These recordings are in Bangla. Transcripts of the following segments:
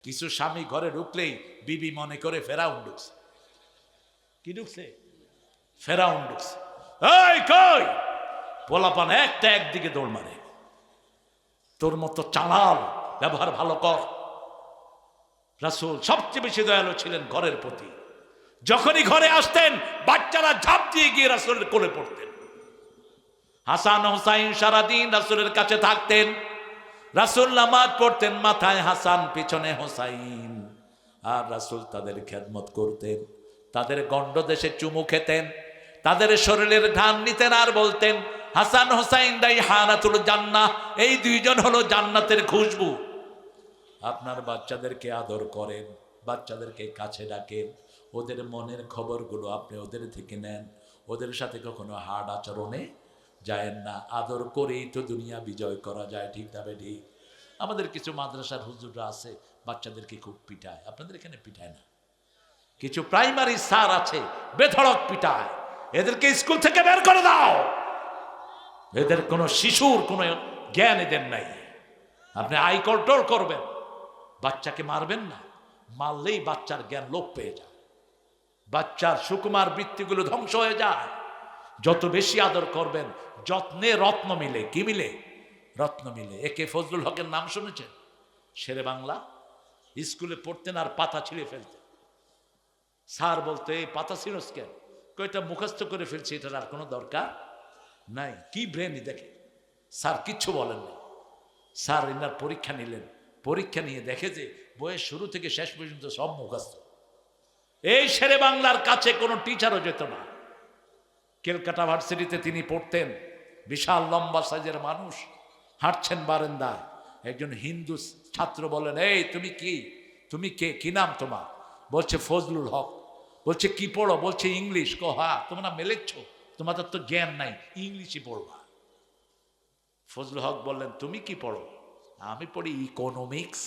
কিছু স্বামী ঘরে ঢুকলেই বিবি মনে করে ফেরাউন ঢুকছে। কি ঢুকছে? ফেরাউন ঢুকছে। এই কই পোলাপান একটা একদিকে দৌড় মারে, তোর মতো চালাল ব্যবহার ভালো কর। রাসূল সবচেয়ে বেশি দয়ালু ছিলেন ঘরের প্রতি। যখনই ঘরে আসতেন বাচ্চারা ঝাঁপ দিয়ে গিয়ে রাসূলের কোলে পড়তেন। হাসান হুসাইন সারাদিন রাসূলের কাছে থাকতেন। রাসূল নামাজ পড়তেন, মাথায় হাসান পিছনে হুসাইন, আর রাসূল তাদের খেদমত করতেন। তাদের গণ্ডদেশে চুমু খেতেন, তাদের শরীরের ঘ্রাণ নিতেন আর বলতেন হাসান হুসাইন রাইহানাতুল জান্নাহ, এই দুইজন হলো জান্নাতের খুশবু। আপনার বাচ্চাদেরকে আদর করেন, বাচ্চাদেরকে কাছে ডাকেন, ওদের মনের খবরগুলো আপনি ওদের থেকে নেন, ওদের সাথে কখনো হার্ড আচরণে যায়েন না। আদর করেই তো দুনিয়া বিজয় করা যায়, ঠিক না বেঠি? আমাদের কিছু মাদ্রাসার হুজুররা আছে বাচ্চাদেরকে খুব পিটায়, আপনাদের এখানে পিটায় না। কিছু প্রাইমারি স্যার আছে বেধড়ক পিটায়, এদেরকে স্কুল থেকে বের করে দাও। এদের কোনো শিশুর কোনো জ্ঞান এদের নাই। আপনি আই কন্ট্রোল করবেন, বাচ্চাকে মারবেন না। মারলেই বাচ্চার জ্ঞান লোপ পেয়ে যায়, বাচ্চার সুকুমার বৃত্তিগুলো ধ্বংস হয়ে যায়। যত বেশি আদর করবেন, যত্নে রত্ন মিলে। কি মিলে? রত্ন মিলে। একে ফজলুল হকের নাম শুনেছেন? শেরে বাংলা। স্কুলে পড়তেন আর পাতা ছিঁড়ে ফেলতেন। স্যার বলতো এই পাতা ছিঁড়স কেন? কয়টা মুখস্থ করে ফেলছি, এটার আর কোনো দরকার নাই। কি ব্রেনই দেখে। স্যার কিচ্ছু বলেন না। স্যার এনার পরীক্ষা নিলেন, পরীক্ষা নিয়ে দেখে যে বইয়ের শুরু থেকে শেষ পর্যন্ত সব মুখস্থ। এই শেরে বাংলার কাছে কোনো টিচারও যেত না। ক্যালকাটা ভার্সিটিতে তিনি পড়তেন, বিশাল লম্বা সাইজের মানুষ, হাঁটছেন বারান্দায়। একজন হিন্দু ছাত্র বলেন, এই তুমি কি, তুমি কে, কি নাম তোমার? বলছে ফজলুল হক। বলছে কি পড়ো? বলছে ইংলিশ। হ্যাঁ, তোমরা মেলেচ্ছ, তোমাদের তো জ্ঞান নাই, ইংলিশই পড়বা। ফজলুল হক বললেন তুমি কি পড়ো? আমি পড়ি ইকোনমিক্স।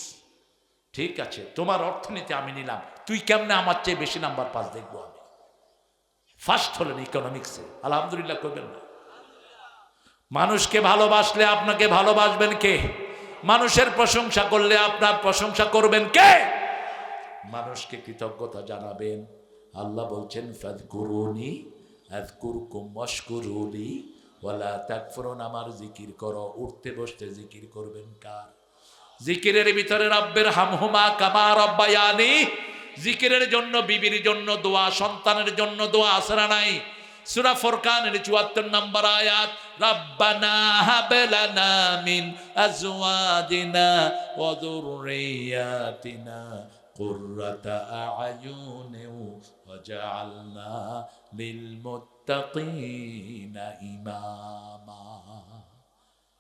ঠিক আছে, তোমার অর্থনীতি আমি নিলাম, তুই কেমনে আমার চেয়ে বেশি নাম্বার পাস দেখবো আমি। ফার্স্ট হলেন ইকোনমিক্সে, আলহামদুলিল্লাহ করবেন না? মানুষকে ভালোবাসলে আপনাকে ভালোবাসবেন কে? মানুষের প্রশংসা করলে আপনার প্রশংসা করবেন কে? মানুষকে কৃতজ্ঞতা জানাবেন। আল্লাহ বলছেন ফাযকুরুনি আযকুরকুম ওয়াশকুরুলি ওয়ালা তাকফুরুন। আমার জিকির করো। উঠতে বসতে জিকির করবেন কার? জিকিরের ভিতরে রব্বের হামহুমা কামা রব্বায়ানি। জিকিরের জন্য বিবির জন্য দোয়া, সন্তানের জন্য দোয়া আছে না নাই? সূরা ফুরকানের ৭৪ নম্বর আয়াত, রব্বানা হাব লানা মিন আজওয়াজিনা ওয়া যুররিয়াতিনা কুররাতা আ'য়ুনিন ওয়াজআলনা লিল মুত্তাকিনা ইমামা।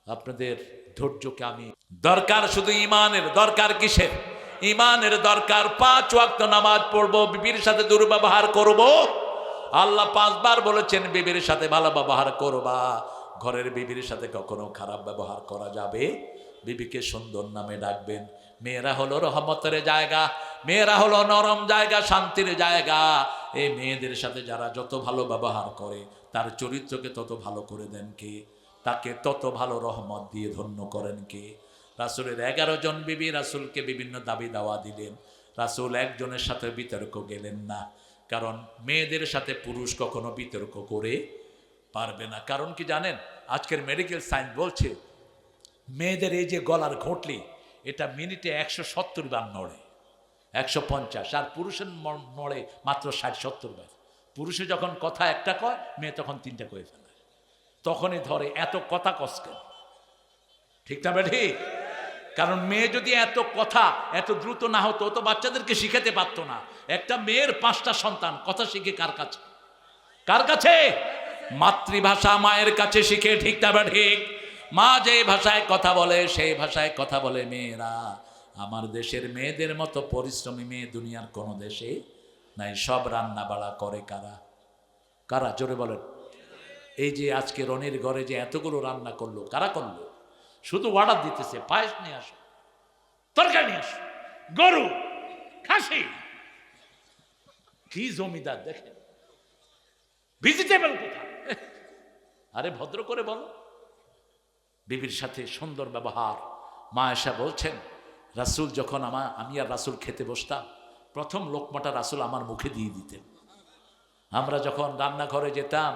আপনাদের ধৈর্যকে আমি দরকার শুধু ইমানের। দরকার কিসের? ইমানের দরকার। 5 ওয়াক্ত নামাজ পড়বো, বিবির সাথে দুর্ব্যবহার করব। আল্লাহ 5 বার বলেছেন বিবির সাথে ভালো ব্যবহার করবা। ঘরের বিবির সাথে কখনো খারাপ ব্যবহার করা যাবে? বিবিকে সুন্দর নামে ডাকবেন। মেয়েরা হলো রহমতের জায়গা, মেয়েরা হলো নরম জায়গা, শান্তির জায়গা। এই মেয়েদের সাথে যারা যত ভালো ব্যবহার করে তার চরিত্রকে তত ভালো করে দেন কে? তাকে তত ভালো রহমত দিয়ে ধন্য করেন কে? রাসূলের 11 জন বিবি রাসূলকে বিভিন্ন দাবি দাওয়া দিলেন। রাসূল একজনের সাথে বিতর্ক গেলেন না, কারণ মেয়েদের সাথে পুরুষ কখনো বিতর্ক করে পারবে না। কারণ কি জানেন? আজকের মেডিকেল সায়েন্স বলছে মেয়েদের এই যে গলার ঘটলি, এটা মিনিটে 170 বার নড়ে, 150, আর পুরুষের নড়ে মাত্র 60-70 বার। পুরুষে যখন কথা একটা কয়, মেয়ে তখন 3টা কয়ে ফেলে, তখনই ধরে এত কথা কষ্ট। ঠিক না ঠিক? কারণ মেয়ে যদি এত কথা এত দ্রুত না হতো তো বাচ্চাদেরকে শিখাতে পারতো না। একটা মেয়ের 5টা সন্তান, কথা শিখে কার কাছে? কার কাছে? মাতৃভাষা মায়ের কাছে শিখে। ঠিক না ঠিক? মা যে ভাষায় কথা বলে সেই ভাষায় কথা বলে মেয়েরা। আমার দেশের মেয়েদের মতো পরিশ্রমী মেয়ে দুনিয়ার কোনো দেশে নাই। সব রান্না বাড়া করে কারা? কারা? জোরে বলেন। এই যে আজকে রনির ঘরে যে এতগুলো রান্না করলো, কারা করলো? শুধু অর্ডার দিতেছে, পায়েস নিয়ে আসো, তরকারি নিয়ে আসো, গরু, খাসি। কি জমিদার দেখেন, ভেজিটেবল কোথায়? আরে ভদ্র করে বলো। বিবির সাথে সুন্দর ব্যবহার। মা আয়েশা বলছেন রাসূল যখন আমি আর রাসূল খেতে বসতাম, প্রথম লোকমাটা রাসূল আমার মুখে দিয়ে দিতেন। আমরা যখন রান্নাঘরে যেতাম,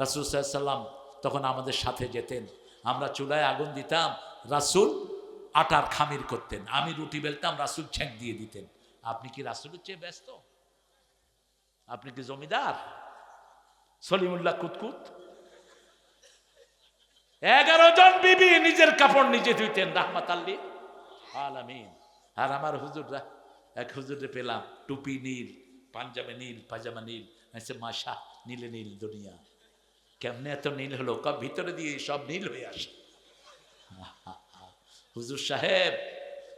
রাসূল সাল্লাল্লাহু আলাইহি ওয়াসাল্লাম তখন আমাদের সাথে যেতেন। আমরা চুলায় আগুন দিতাম, রাসূল আটার খামির করতেন, আমি রুটি বেলতাম, রাসূল ছেঁক দিয়ে দিতেন। আপনি কি রাসূলের চেয়ে ব্যস্ত? আপনি কি জমিদার সলিমুল্লাহ কুতকুত? 11 জন বিবি নিজের কাপড় নিজে ধুইতেন রাহমাতাল লিল আলামিন। আর আমার হুজুররা, এক হুজুরে পেলাম টুপি নীল, পাঞ্জাবে নীল, পাজামা নীল, মাশা নীলে নীল দুনিয়া। কেমনে এত নীল হলো? ভিতরে দিয়ে সব নীল হয়ে আসে। হুজুর সাহেব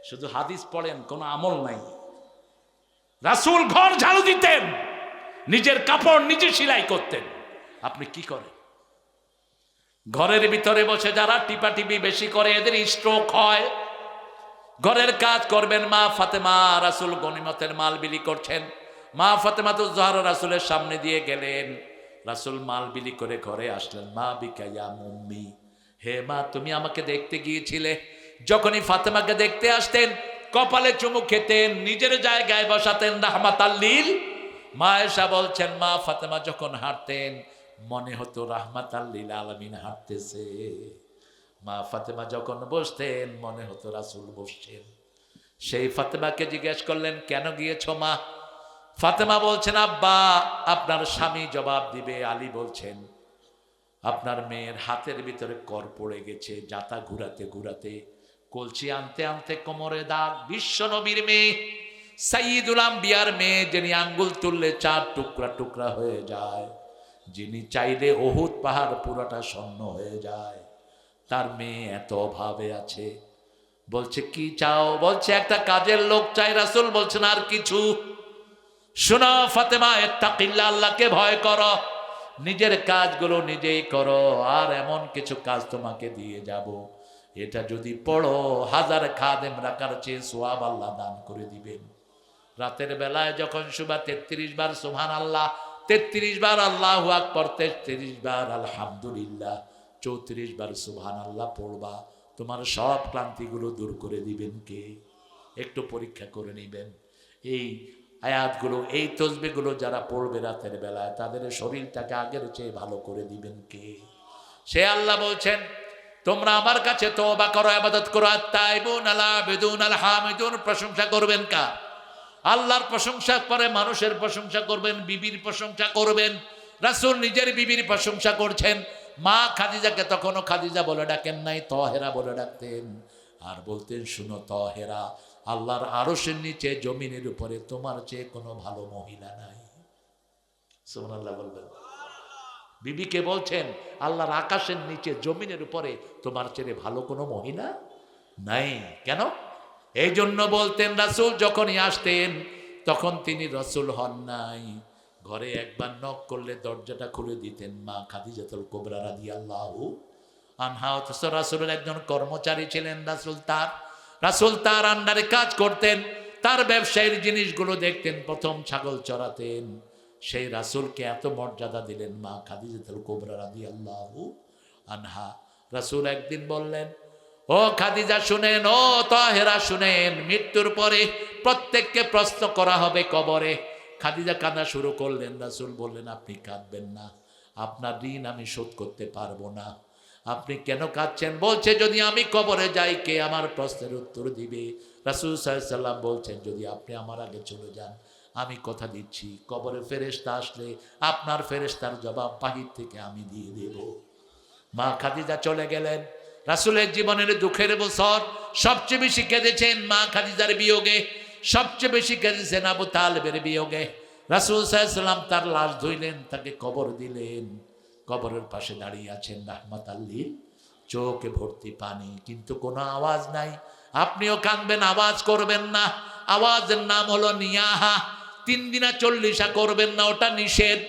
শুধু হাদিস পড়েন, কোনো আমল নাই। রাসূল ঘর ঝাড়ু দিতেন, নিজের কাপড় নিজে সেলাই করতেন। আপনি কি করেন? ঘরের ভিতরে বসে যারা টিপাটিপি বেশি করে এদের স্ট্রোক হয়। ঘরের কাজ করবেন। মা ফাতেমা, রাসূল গনিমতের মাল বিলি করছেন, মা ফাতেমা তো জোহরা রাসূলের সামনে দিয়ে গেলেন। রাসূল মাল বিলি করে ঘরে আসলেন। মা বিকায়া মুম্মি, হে মা তুমি আমাকে দেখতে গিয়েছিলে। যখনই ফাতেমাকে দেখতে আসতেন কপালে চুমু খেতেন, নিজের জায়গায় বসাতেন রাহমাতাল লিল। মা আয়েশা বলছেন, মা ফাতেমা যখন হাঁটতেন মনে হতো রাহমাতাল লিল আলামিন হাঁটতেছে। মা ফাতেমা যখন বসতেন মনে হতো রাসূল বসছেন। সেই ফাতেমাকে জিজ্ঞেস করলেন, কেন গিয়েছ মা? ফাতেমা বলছেন, আব্বা আপনার স্বামী জবাব দিবে। আলী বলছেন, আপনার মেয়ের হাতের ভিতরে কর পড়ে গেছে, জাতা ঘুরাতে ঘুরাতে, কলসি আনতে আনতে কোমরে দাগ। বিশ্ব নবীর মেয়ে, সাইয়্যিদুল আম্বিয়ার মেয়ে, যিনি আঙ্গুল তুললে 4 টুকরা টুকরা হয়ে যায়, যিনি চাইলে উহুদ পাহাড় পুরোটা স্বর্ণ হয়ে যায়, তার মেয়ে এত অভাবে আছে। বলছে কি চাও? বলছে একটা কাজের লোক চাই। রাসূল বলছেন আর কিছু? শোনো ফাতেমা, ইত্তাকিল্লাহ, আল্লাহকে ভয় করো, নিজের কাজগুলো নিজেই করো, আর এমন কিছু কাজ তোমাকে দিয়ে যাব, এটা যদি পড়ো 1000 খাদেম রাখার চেয়ে সওয়াব আল্লাহ দান করে দিবেন। রাতের বেলায় যখন শুবা 33 বার সুবহানাল্লাহ, 33 বার আল্লাহু আকবার, 33 বার আলহামদুলিল্লাহ, 34 বার সুবহানাল্লাহ পড়বা, তোমার সব ক্লান্তিগুলো দূর করে দিবেন কে? একটু পরীক্ষা করে নেবেন। এই আয়াতগুলো, এই তসবিহগুলো যারা পড়বে রাতের বেলায়, তাদের শরীরটাকে আগের চেয়ে ভালো করে দিবেন কে? সে আল্লাহ বলছেন, তোমরা আমার কাছে তওবা করো, ইবাদত করো। আত-তাইবুন আল-আবিদুন আল-হামিদুন, প্রশংসা করবেন কার? আল্লাহর প্রশংসা পরে মানুষের প্রশংসা করবেন, বিবির প্রশংসা করবেন। রাসূল নিজের বিবির প্রশংসা করছেন। মা খাদিজাকে তখনও খাদিজা বলে ডাকেন নাই, তহেরা বলে ডাকতেন। আর বলতেন, শুনো তহেরা, আল্লাহর আরশের নিচে জমিনের উপরে তোমার চেয়ে কোনো ভালো মহিলা নাই। সুবহানাল্লাহ বলবেন। বিবিকে বলছেন, আল্লাহর আকাশের নিচে জমিনের উপরে তোমার চেয়ে ভালো কোনো মহিলা নাই। কেন? এই জন্য বলতেন, রাসূল যখনই আসতেন তখন তিনি রাসূল হন নাই। ঘরে একবার নক করলে দরজাটা খুলে দিতেন মা খাদিজাতুল কুবরা রাদিয়াল্লাহু আনহা। অথচ রাসূলের একজন কর্মচারী ছিলেন, রাসূল তার আন্ডারে কাজ করতেন, তার ব্যবসায়ীর জিনিসগুলো দেখতেন, প্রথম ছাগল চড়াতেন। সেই রাসূলকে এত মর্যাদা দিলেন মা খাদিজাতুল কুবরা রাদিয়াল্লাহু আনহা। রাসূল একদিন বললেন, ও খাদিজা শুনেন, ও তাহেরা শুনেন, মৃত্যুর পরে প্রত্যেককে প্রশ্ন করা হবে কবরে। খাদিজা কাঁদা শুরু করলেন। রাসূল বললেন, আপনি কাঁদবেন না, আপনার ঋণ আমি শোধ করতে পারবো না। আপনি কেন কাঁদছেন? বলছে, যদি আমি কবরে যাই কে আমার প্রশ্নের উত্তর দিবে? রাসূল সাল্লাল্লাহু আলাইহি ওয়াসাল্লাম বলছেন, যদি আপনি আমার আগে চলে যান, আমি কথা দিচ্ছি কবরে ফেরেশতা আসলে আপনার ফেরেশতার জবাব বাহির থেকে আমি দিয়ে দেব। মা খাদিজা চলে গেলেন। রাসূলের জীবনের দুঃখের বছর, সবচেয়ে বেশি কেঁদেছেন মা খাদিজার বিয়োগে, সবচেয়ে বেশি কেঁদেছেন আবু তালেবের বিয়োগে। রাসূল সাল্লাল্লাহু আলাইহি ওয়াসাল্লাম তার লাশ ধুইলেন, তাকে কবর দিলেন। কবরের পাশে দাঁড়িয়ে আছেন রাহমাতাল লিল, চোখে ভর্তি পানি, কিন্তু কোনো আওয়াজ নাই। আপনিও কাঁদবেন, আওয়াজ করবেন না। আওয়াজের নাম হলো নিয়াহা। 3 দিনা 40 করবেন না, ওটা নিষেধ।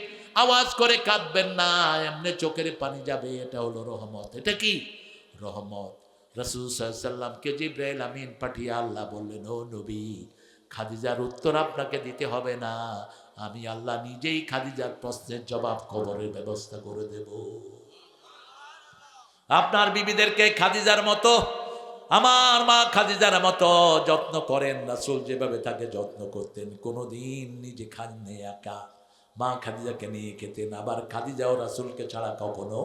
আওয়াজ করে কাঁদবেন না, এমনি চোখের পানি যাবে, এটা হলো রহমত। এটা কি রহমত? রাসূল সাল্লাল্লাহু আলাইহি ওয়াসাল্লামকে জিবরাইল আমিন পাঠিয়ে আল্লাহ বললেন, ও নবী, খাদিজার উত্তর আপনাকে দিতে হবে না, আমি আল্লাহ নিজেই খাদিজার প্রশ্নের জবাব কবরের ব্যবস্থা করে দেব। আপনার বিবিদেরকে খাদিজার মতো আমার মা খাদিজার মতো যত্ন করেন। রাসূল যেভাবে তাকে যত্ন করতেন, কোনোদিন নিজে খাননি একা, মা খাদিজাকে নিয়ে খেতেন। আবার খাদিজাও রাসূলকে ছাড়া কখনো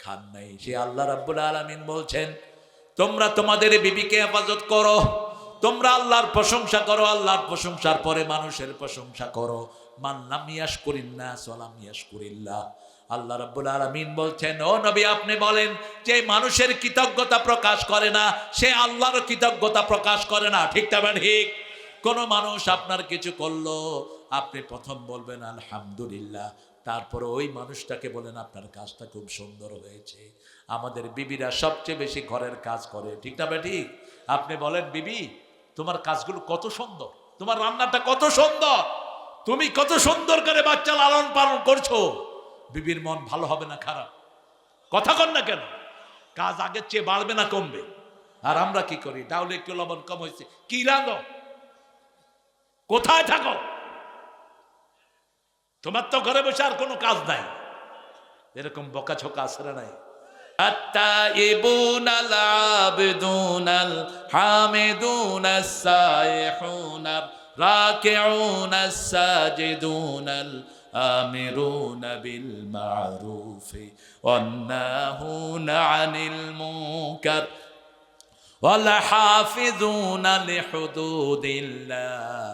খান নাই। সে আল্লাহ রাব্বুল আলামিন বলছেন, তোমরা তোমাদের বিবিকে হেফাজত করো, তোমরা আল্লাহর প্রশংসা করো, আল্লাহর প্রশংসার পরে মানুষের প্রশংসা করো। মান লাম ইয়াশকুরিন্নাস ওয়া লাম ইয়াশকুরিল্লাহ। আল্লাহ রাব্বুল আলামিন বলছেন, ও নবী আপনি বলেন, যে মানুষের কৃতজ্ঞতা প্রকাশ করে না সে আল্লাহর কৃতজ্ঞতা প্রকাশ করে না। ঠিক না ঠিক? কোন মানুষ আপনার কিছু করলো, আপনি প্রথম বলবেন আলহামদুলিল্লাহ, তারপরে ওই মানুষটাকে বলেন আপনার কাজটা খুব সুন্দর হয়েছে। আমাদের বিবিরা সবচেয়ে বেশি ঘরের কাজ করে। ঠিক না ঠিক? আপনি বলেন, বিবি তোমার কাজগুলো কত সুন্দর, তোমার রান্নাটা কত সুন্দর, তুমি কত সুন্দর করে বাচ্চা লালন পালন করছো। বিবির মন ভালো হবে না খারাপ? কথা কন না কেন? কাজ আগের চেয়ে বাড়বে না কমবে? আর আমরা কি করি, ডাউলে একটু লবণ কম হয়েছে, কি রাঁধো, কোথায় থাকো, তোমার তো ঘরে বসে আর কোনো কাজ নাই। এরকম বকাঝকা আসরে নাই? التائبون العابدون الحامدون السائحون الراكعون الساجدون الآمرون بالمعروف والناهون عن المنكر والحافظون لحدود الله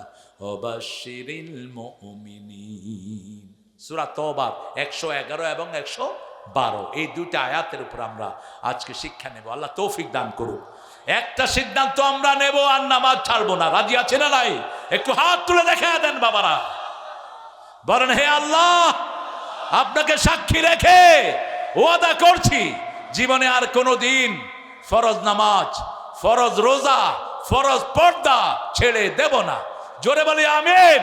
وبشر المؤمنين। সূরা তওবা 111 এবং 112, এই দুইটা আয়াতের উপর আমরা আজকে শিক্ষা নেব। আল্লাহ তৌফিক দান করুন। একটা সিদ্ধান্ত আমরা নেব, আর নামাজ ছাড়বো না। রাজি আছে না নাই? একটু হাত তুলে দেখা দেন বাবারা, বলেন হে আল্লাহ, আপনাকে সাক্ষী রেখে ওয়াদা করছি জীবনে আর কোনোদিন ফরজ নামাজ, ফরজ রোজা, ফরজ পর্দা ছেড়ে দেব না। জোরে বলি আমিন।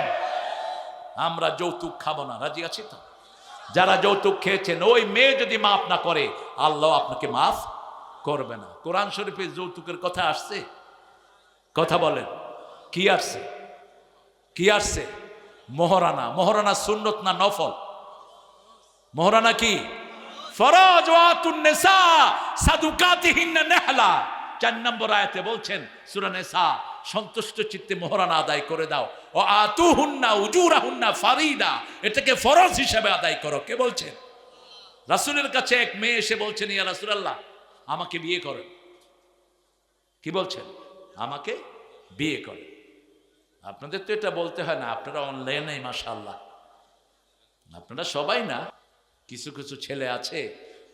আমরা যৌতুক খাবো না। রাজি আছি তো? যারা যৌতুক খেয়েছেন, ওই মেয়ে যদি মাফ না করে আল্লাহ আপনাকে মাফ করবে না। কোরআন শরীফে যৌতুকের কথা আসছে? কথা বলেন, কি আসছে? কি আসছে? মোহরানা। মোহরানা সুন্নত না নফল? মোহরানা কি? ফরজ। ওয়াতুন নিসা সাদুকাতিহিন্না নেহলা, 4 নম্বর আয়াতে বলছেন সূরা নিসা, সন্তুষ্ট চিত্তে মোহরানা আদায় করে দাও। ও আতুহুন্না উজুরাহুন্না ফারিদা, এটাকে ফরজ হিসেবে আদায় করো। কে বলছেন? রাসূলের কাছে এক মেয়ে এসে বলছেন, ইয়া রাসূলুল্লাহ আমাকে বিয়ে করেন। কি বলছেন? আমাকে বিয়ে করেন। আপনাদের তো এটা বলতে হয় না, আপনারা অনলাইনে মাশাআল্লাহ, আপনারা সবাই না, কিছু কিছু ছেলে আছে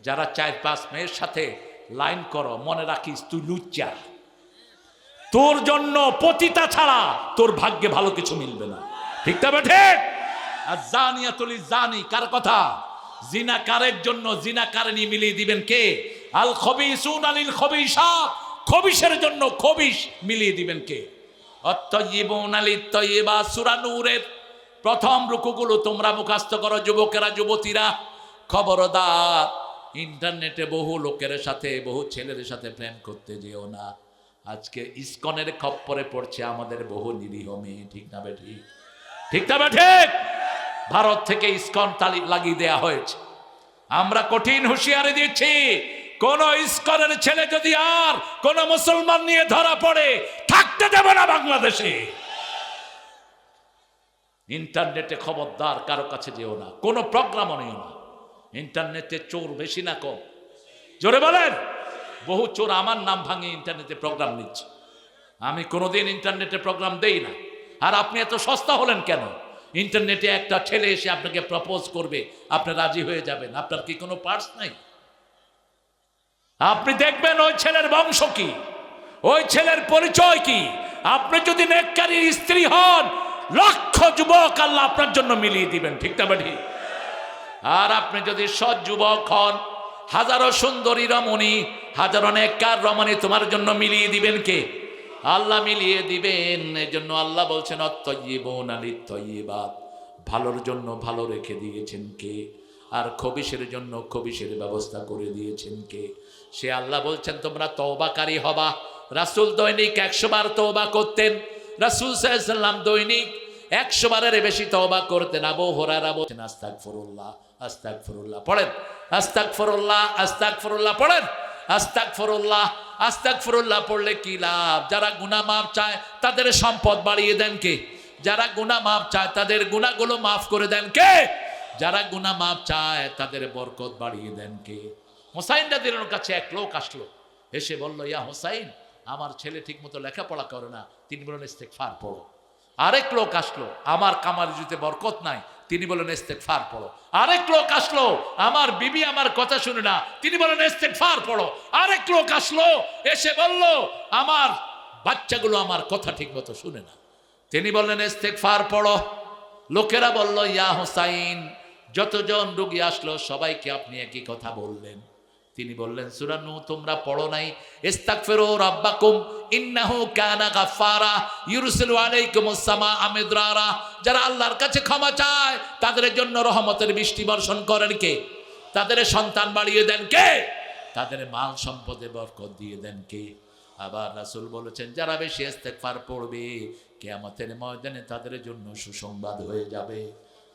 যারা 4-5 মেয়ের সাথে লাইন করো, মনে রাখিস তুই লুচ্চা, তোর জন্য পতিতা ছাড়া তোর ভাগ্যে ভালো কিছু মিলবে না। ঠিক না ঠিক? আর জানিয়াতুল জানি কার কথা? জিনাকারের জন্য জিনাকারনী মিলিয়ে দিবেন কে? আল খবিসুনা লিল খবিসাত, খবিসের জন্য খবিস মিলিয়ে দিবেন কে? আত-তাইয়িবুনা লিত-তাইয়িবাত, সূরা নূরের প্রথম রুকুগুলো তোমরা মুখস্থ করো যুবকেরা, যুবতীরা। খবরদার, ইন্টারনেটে বহু লোকের সাথে, বহু ছেলের সাথে প্রেম করতে যেও না। আজকে ইসকনের খপ্পরে পড়ছে আমাদের বহু নিরীহ মেয়ে। ঠিক না ঠিক? ঠিক না ঠিক? ভারত থেকে ইসকন তালি লাগিয়ে দেয়া হয়েছে। আমরা কঠিন হুঁশিয়ারি দিচ্ছি, কোন ইসকনের ছেলে যদি আর কোন মুসলমান নিয়ে ধরা পড়ে, থাকতে দেব না বাংলাদেশে। ইন্টারনেটে খবরদার কারো কাছে যেও না, কোনো প্রোগ্রামও নিও না। ইন্টারনেটে চোর বেশি না কম? জোরে বলেন। বহু চোর আমার নাম ভাঙিয়ে ইন্টারনেটে প্রোগ্রাম নিচ্ছে। আমি কোনোদিন ইন্টারনেটে প্রোগ্রাম দেই না। আর আপনি এত সস্তা হলেন কেন? ইন্টারনেটে একটা ছেলে এসে আপনাকে প্রপোজ করবে, আপনি রাজি হয়ে যাবেন। আপনার কি কোনো পার্স নাই? আপনি দেখবেন ওই ছেলের বংশ কি, ওই ছেলের পরিচয় কি। আপনি যদি নেককারীর স্ত্রী হন, লক্ষ যুবক আল্লাহ আপনার জন্য মিলিয়ে দিবেন। ঠিক না ঠিক? আর আপনি যদি সৎ যুবক হন, হাজারো সুন্দরী রমণী, হাজারো নেককার রমণী তোমার জন্য মিলিয়ে দিবেন কে? আল্লাহ মিলিয়ে দিবেন। এই জন্য আল্লাহ বলছেন আত-তাইয়িবুনা লিত-তাইয়িবাত, ভালোর জন্য ভালো রেখে দিয়েছেন কে? আর খবিশের জন্য খবিশের ব্যবস্থা করে দিয়েছেন কে? সে আল্লাহ বলছেন তোমরা তওবাকারী হবা। রাসূল দৈনিক 100 বার তওবা করতেন। রাসূল সাল্লাল্লাহু আলাইহি ওয়াসাল্লাম দৈনিক 100 বারের বেশি তওবা করতেন। আবু হুরায়রা বলেন আস্তাগফিরুল্লাহ, আস্তাগফিরুল্লাহ পড়েন, আস্তাগফিরুল্লাহ, আস্তাগফিরুল্লাহ পড়েন। আস্তাগফিরুল্লাহ। আস্তাগফিরুল্লাহ পড়লে কি লাভ? যারা গুনাহ মাফ চায় তাদের সম্পদ বাড়িয়ে দেন কে? যারা গুনাহ মাফ চায় তাদের গুনাহগুলো মাফ করে দেন কে? যারা গুনাহ মাফ চায় তাদের বরকত বাড়িয়ে দেন কে? হুসাইন রাদিয়াল্লাহু কাছে এক লোক আসলো, এসে বলল, ইয়া হুসাইন, আমার ছেলে ঠিক মতো লেখাপড়া করে না। তিনি বললেন ইস্তেগফার পড়ো। আরেক লোক আসলো, আমার কামার রুজিতে বরকত নাই। তিনি বলেন ইস্তেগফার পড়ো। আরেক লোক আসলো, আমার বিবি আমার কথা শুনে না। তিনি বলেন ইস্তেগফার পড়ো। আরেক লোক আসলো, এসে বলল, আমার বাচ্চাগুলো আমার কথা ঠিক মতো শুনে না। তিনি বললেন ইস্তেগফার পড়ো। লোকেরা বলল, ইয়া হুসাইন, যতজন রোগী আসলো সবাইকে আপনি একই কথা বললেন। তিনি বললেন, সূরা নূহ তোমরা পড়ো নাই? ইস্তাগফিরু রাব্বাকুম ইন্নাহু কানা গাফফারা ইউরসিলু আলাইকুমুস সামাআ মিদরারা। যারা আল্লাহর কাছে ক্ষমা চায় তাদের জন্য রহমতের বৃষ্টি বর্ষণ করেন কে? তাদের সন্তান বাড়িয়ে দেন কে? তাদের মাল সম্পদে বরকত দিয়ে দেন কে? আবার রাসূল বলেছেন, যারা বেশি ইস্তেগফার পড়বে কিয়ামতের ময়দানে তাদের জন্য সুসংবাদ হয়ে যাবে।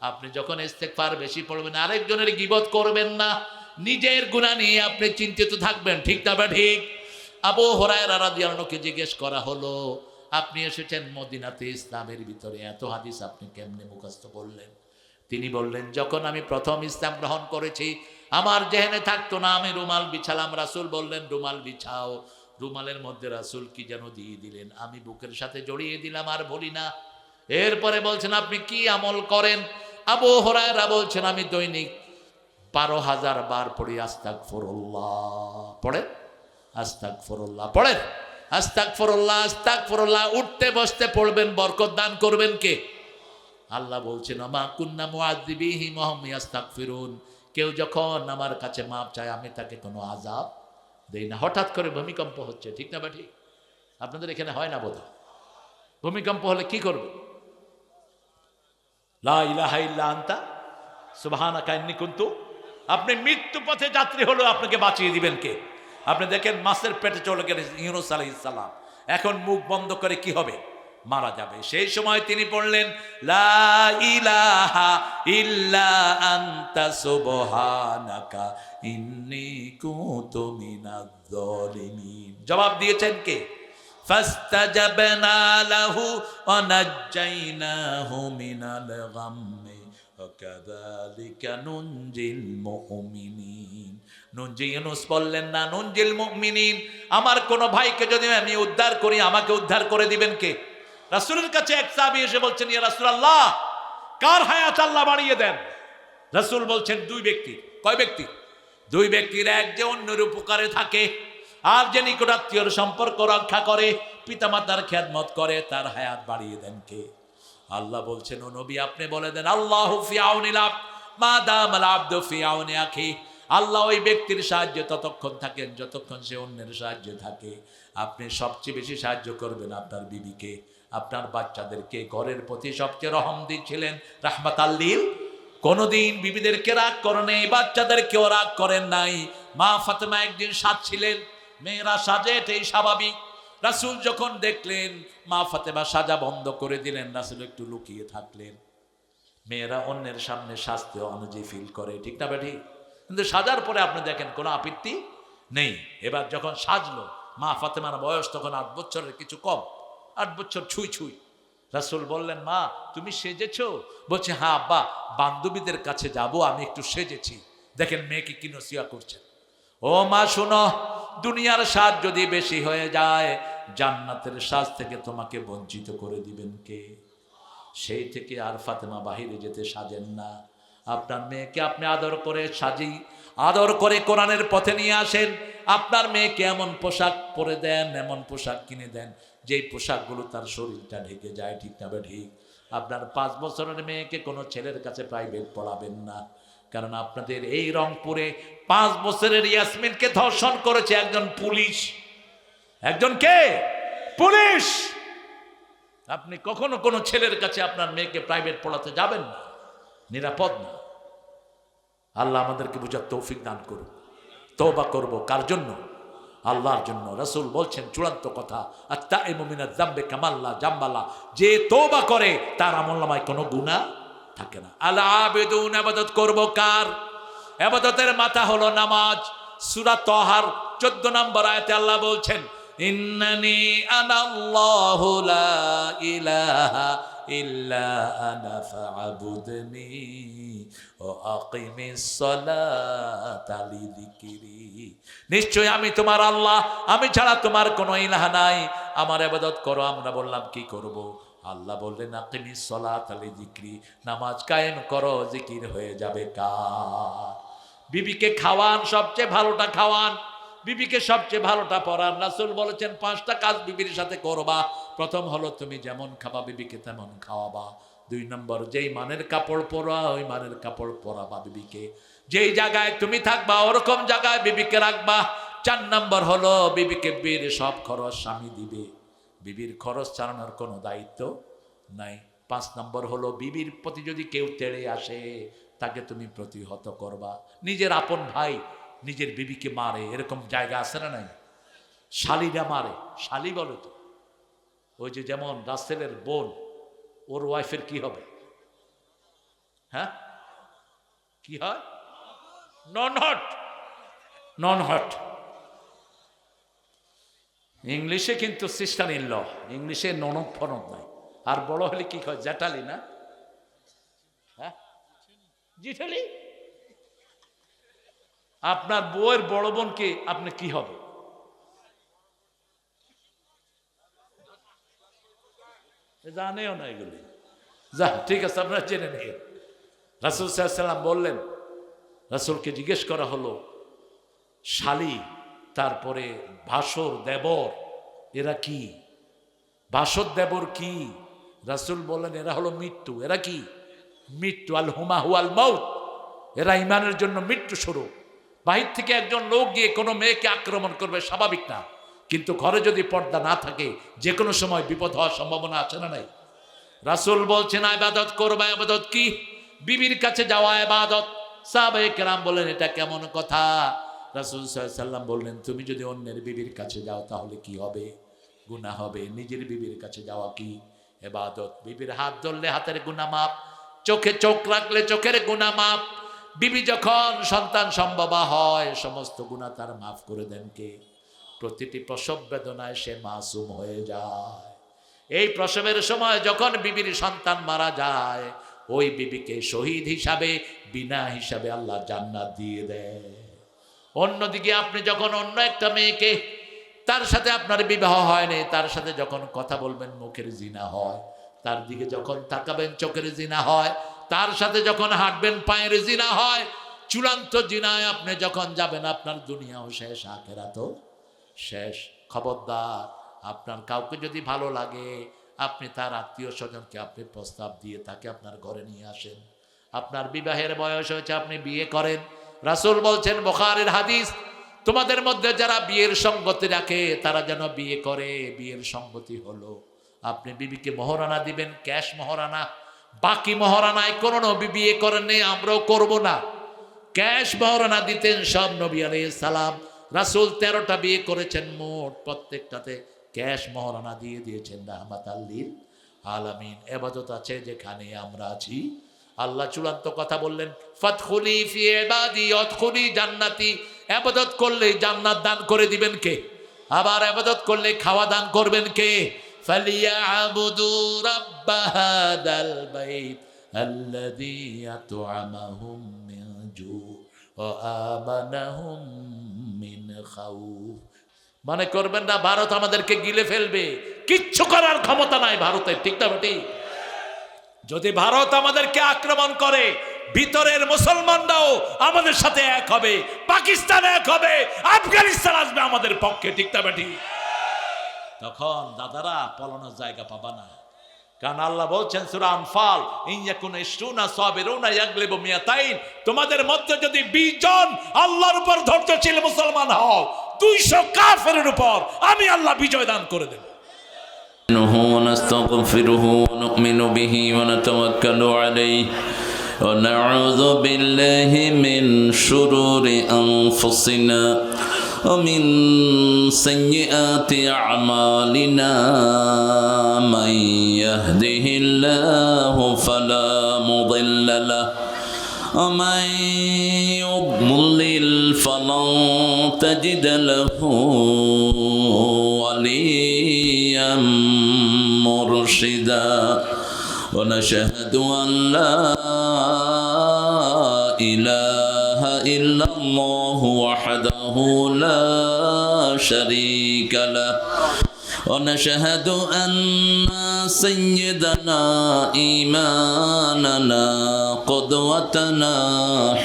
আপনি যখন ইস্তেগফার বেশি পড়বেন, আরেকজনের গীবত করবেন না, নিজের গুনাহ নিয়ে আপনি চিন্তিত থাকবেন। ঠিক না বা ঠিক? আবু হুরায়রা রাদিয়াল্লাহু আনহুকে জিজ্ঞেস করা হলো, আপনি এসেছেন মদিনাতে, ইসলামের ভিতরে এত হাদিস আপনি কেমনে মুখস্থ করলেন? তিনি বললেন, যখন আমি প্রথম ইসলাম গ্রহণ করেছি আমার জেহেনে থাকতো না, আমি রুমাল বিছালাম। রাসূল বললেন রুমাল বিছাও। রুমালের মধ্যে রাসূল কি যেন দিয়ে দিলেন, আমি বুকের সাথে জড়িয়ে দিলাম, আর বলি না। এরপরে বলছেন, আপনি কি আমল করেন? আবু হুরায়রা বলছেন, আমি দৈনিক 12,000 বার পড়ি আস্তাগফিরুল্লাহ। পড়েন আস্তাগফিরুল্লাহ, পড়েন আস্তাগফিরুল্লাহ, আস্তাগফিরুল্লাহ। উঠতে বসতে পড়বেন, বরকত দান করবেন কে? আল্লাহ বলছেন, মা কুন্না মুআযিবিহিম ওয়া হুম ইস্তাগফিরুন। কেউ যখন আমার কাছে মাপ চায় আমি তাকে কোনো আযাব দেই না। হঠাৎ করে ভূমিকম্প হচ্ছে, ঠিক না বা ঠিক? আপনাদের এখানে হয় না বোধহয়? ভূমিকম্প হলে কি করবে? লা ইলাহা ইল্লা আনতা সুবহানাকা ইন্নী কুনতু। আপনি মৃত্যু পথে যাত্রী হলো, আপনাকে বাঁচিয়ে দিবেন কে? আপনি দেখেন মাছের পেটে চলে গেলেন ইউনূস আলাইহিস সালাম, এখন মুখ বন্ধ করে কি হবে? মারা যাবে। সেই সময় তিনি পড়লেন, লা ইলাহা ইল্লা আনতা সুবহানাকা ইন্নী কুনতু মিনাজ জালিমিন। জবাব দিয়েছেন কে? ফাস্তাজাবনা লাহু ওয়া নাজ্জাইনাহু মিনাল গাম্মি ওয়া কাযালিকা নুনজিল মুমিনিন। নুনজি ইউনূস বললেন না, নুনজিল মুমিনিন। আমার কোন ভাইকে যদি আমি উদ্ধার করি আমাকে উদ্ধার করে দিবেন কে? রাসূলের কাছে এক সাহাবী এসে বলছেন, ইয়া রাসূলুল্লাহ, কার হায়াত আল্লাহ বাড়িয়ে দেন? রাসূল বলছেন, দুই ব্যক্তি। কয় ব্যক্তি? দুই ব্যক্তির, এক যে অন্যের উপকারে থাকে, আর যে নিকটাত্মীয়র সম্পর্ক রক্ষা করে, পিতামাতার খেদমত করে, তার হায়াত বাড়িয়ে দেন কে? আল্লাহ বলছেন, ও নবী আপনি বলে দেন, আল্লাহু ফি আউনিল আবদ মা দামাল আবদু ফি আউনি আখি। আল্লাহ ওই ব্যক্তির সাহায্যে ততক্ষণ থাকেন যতক্ষণ সে অন্যের সাহায্যে থাকে। আপনি সবচেয়ে বেশি সাহায্য করবেন আপনার বিবিকে, আপনার বাচ্চাদেরকে। ঘরের প্রতি সবচেয়ে রহম দিচ্ছিলেন, রাহমাতাল লিল। কোনদিন বিবিদেরকে রাগ করেন নাই, বাচ্চাদেরকেও রাগ করেন নাই। মা ফাতেমা একদিন সাজছিলেন, মেয়েরা সাজে, এটাই স্বাভাবিক। রাসূল যখন দেখলেন মা ফাতেমা সাজা বন্ধ করে দিলেন, রাসূল একটু লুকিয়ে থাকলেন। মেয়েরা অন্যের সামনে সাজতে অনুযায়ী ফিল করে, ঠিক না বেটি? কিন্তু সাজার পরে আপনি দেখেন কোনো আপত্তি নেই। এবার যখন সাজলো, মা ফাতেমার বয়স তখন 8 বছরের কিছু কম, 8 বছর ছুঁই ছুঁই। রাসূল বললেন, মা তুমি সেজেছো? বলছে, হ্যাঁ আব্বা, বান্ধবীদের কাছে যাব, আমি একটু সেজেছি। দেখেন মেয়েকে কি নসিহত করছেন। ও মা শোনো, দুনিয়ার সাজ যদি বেশি হয়ে যায় জান্নাতের সাজ থেকে তোমাকে বঞ্চিত করে দিবেন কে? সেই থেকে আর ফাতেমা বাহিরে যেতে সাজেন না। আপনার মেয়েকে আপনি আদর করে সাজি, আদর করে কোরআনের পথে নিয়ে আসেন। আপনার মেয়েকে এমন পোশাক পরে দেন, এমন পোশাক কিনে দেন যেই পোশাকগুলো তার শরীরটা ঢেকে যায়, ঠিক না ঠিক? আপনার 5 বছরের মেয়েকে কোনো ছেলের কাছে প্রাইভেট পড়াবেন না, কারণ আপনাদের এই রংপুরে 5 বছরের ইয়াসমিনকে ধর্ষণ করেছে একজন পুলিশ। একজন কে? পুলিশ। আপনি কখনো কোনো ছেলের কাছে আপনার মেয়েকে প্রাইভেট পড়াতে যাবেন না, নিরাপদ না। আল্লাহ আমাদেরকে বুঝার তৌফিক দান করুন। তওবা করব কার জন্য? আল্লাহর জন্য। রাসূল বলছেন চূড়ান্ত কথা, আত-তাইমু মিনাজ যামবি কামাল্লা জামবালা। যে তওবা করে তার আমলনামায় কোনো গুনাহ থাকে না। আল আবিদুন, ইবাদত করব কার? ইবাদতের মাথা হলো নামাজ। সূরা তাহার 14 নম্বর আয়াতে আল্লাহ বলছেন, ইন্নানি আনাল্লাহু লা ইলাহা ইল্লা আনা ফা'বুদনি ওয়া আকিমিস সালাতা লিযিকরি। নিশ্চয় আমি তোমার আল্লাহ, আমি ছাড়া তোমার কোনো ইলাহ নাই, আমার ইবাদত করো। আমরা বললাম কি করব? আল্লাহ বললেন আকিমিস সালাতা লিযিকরি, নামাজ কায়েম করো, জিকির হয়ে যাবে কার? বিবিকে খাওয়ান, সবচেয়ে ভালোটা খাওয়ান, বিবিকে সবচেয়ে ভালোটা পড়ান। রাসূল বলেছেন 5টা কাজ বিবির সাথে করবা। প্রথম হলো তুমি যেমন খাবা বিবিকে তেমন খাওয়াবা। 2 নম্বর, যেই মানের কাপড় পরা ওই মানের কাপড় পরাবা বিবিকে। যেই জায়গায় তুমি থাকবা ওরকম জায়গায় বিবিকে রাখবা। 4 নম্বর হলো বিবিকে বিয়ের সব খরচ স্বামী দিবে, বিবির খরচ চালানোর কোনো দায়িত্ব নাই। 5 নম্বর হলো বিবির প্রতি যদি কেউ তেড়ে আসে তাকে তুমি প্রতিহত করবা। নিজের আপন ভাই নিজের বিবিকে মারে, এরকম জায়গা আছে না নাই? শালিরা মারে, শালি বলে তো। ওই যে যেমন রাসেলের বোন, ওর ওয়াইফের কি হবে? হ্যাঁ, কি হয়? নন হট। ইংলিশে কিন্তু সিস্টার ইন ল, ইংলিশে ননদ ফনদ নাই। আর বড় হলে কি হয়? জ্যাঠালি না? হ্যাঁ, জিঠালি। আপনার বউয়ের বড় বোনকে আপনি কি হবে? জানেও না এগুলি। যা, ঠিক আছে, আপনারা জেনে নিন। রাসূল সাল্লাল্লাহু আলাইহি ওয়াসাল্লাম বললেন, রাসূলকে জিজ্ঞেস করা হলো শালি, তারপরে ভাসর, দেবর, এরা কি? ভাসর দেবর কি? রাসূল বললেন এরা হলো মৃত্যু। এরা কি? মৃত্যু। আল হুমা হুয়াল মাউত, এরা ইমানের জন্য মৃত্যু স্বরূপ। বাহির থেকে একজন লোক গিয়ে কোনো মেয়েকে আক্রমণ করবে, স্বাভাবিক না, কিন্তু ঘরে যদি পর্দা না থাকে যে কোনো সময় বিপদ হওয়ার সম্ভাবনা আছে না নাই? রাসূল বলছেন ইবাদত করবা। ইবাদত কি? বিবির কাছে যাওয়া ইবাদত। সাহাবায়ে কেরাম বলেন এটা কেমন কথা? রাসূল সাল্লাল্লাহু আলাইহি ওয়াসাল্লাম বললেন তুমি যদি অন্যের বিবির কাছে যাও তাহলে কি হবে? গুনাহ হবে। নিজের বিবির কাছে যাওয়া কি? ইবাদত। বিবির হাত ধরলে হাতের গুনাহ মাপ, চোখে চোখ রাখলে চোখের গুনাহ মাপ। বিবি যখন সন্তান সম্ভবা হয় সমস্ত গুনাহ তার মাফ করে দেন কে? প্রতিটি প্রসব বেদনায় সে মাসুম হয়ে যায়। এই প্রসবের সময় যখন বিবির সন্তান মারা যায় ওই বিবিকে শহীদ হিসাবে, বিনা হিসাবে আল্লাহ জান্নাত দিয়ে দেয়। অন্যদিকে আপনি যখন অন্য একটা মেয়েকে, তার সাথে আপনার বিবাহ হয়নি, তার সাথে যখন কথা বলবেন মুখের জিনা হয়, তার দিকে যখন তাকাবেন চোখের জিনা হয়, তার সাথে যখন হাঁটবেন পায়ের জিনা হয়। চূড়ান্ত জিনায় আপনি যখন যাবেন আপনার দুনিয়াও শেষ, আখিরাতও শেষ। খবরদার, আপনার কাউকে যদি ভালো লাগে আপনি তার আত্মীয় স্বজনকে আপনি প্রস্তাব দিয়ে তাকে আপনার ঘরে নিয়ে আসেন। আপনার বিবাহের বয়স হয়েছে, আপনি বিয়ে করেন। রাসূল বলছেন, বুখারীর হাদিস, তোমাদের মধ্যে যারা বিয়ের সঙ্গতি রাখে তারা যেন বিয়ে করে। বিয়ের সঙ্গতি হলো আপনি বিবিকে মহরানা দিবেন, ক্যাশ মহরানা। বাকি মহরানায় কোনো নবী বিয়ে করেননি, আমরাও করব না। ক্যাশ মহরানা দিতেন সব নবী আলাইহিস সালাম। রাসূল 13টা বিয়ে করেছেন মোট, প্রত্যেকটাতে ক্যাশ মহরানা দিয়ে দিয়েছেন রাহমাতাল লিল আলামিন। ইবাদত আছে যেখানে আমরা আছি। আল্লাহ চূড়ান্ত কথা বললেন, ফাদখুলি ফি ইবাদি ওয়াদখুলি জান্নাতি। ইবাদত করলে জান্নাত দান করে দিবেন কে? আবার ইবাদত করলে খাওয়া দান করবেন কে? ফালিয়াবুদু রাব্ব হাদাল বাইত আল্লাযী আত'আমাহুম মিন জু' ওয়া আমানাহুম মিন খাউফ। মনে করবেন না ভারত আমাদেরকে গিলে ফেলবে, কিচ্ছু করার ক্ষমতা নাই ভারতের, ঠিক না বেটি? যদি ভারত আমাদেরকে আক্রমণ করে ভিতরের মুসলমানরাও আমাদের সাথে এক হবে, পাকিস্তান এক হবে, আফগানিস্তান আসবে আমাদের পক্ষে, ঠিক না বেটি? তখন দাদারা পলানোর জায়গা পাবা না। কারণ আল্লাহ বলছেন সূরা আনফাল, ইনয়াকুন ইশরুনা সাবিরুনা ইয়াগলিবু মিয়াতাইন, তোমাদের মধ্যে যদি 20 জন আল্লাহর উপর ধৈর্যশীল মুসলমান হও 200 কাফেরের উপর আমি আল্লাহ বিজয় দান করে দেব। ونستغفره ونؤمن به ونتوكل عليه ونعوذ بالله من شرور أنفسنا ومن سيئات أعمالنا من يهده الله فلا مضل له ومن يضلل فلن تجد له وليا مرشدا ونشهد أن لا إله إلا الله وحده لا شريك له ونشهد أن سيدنا إيماننا قدوتنا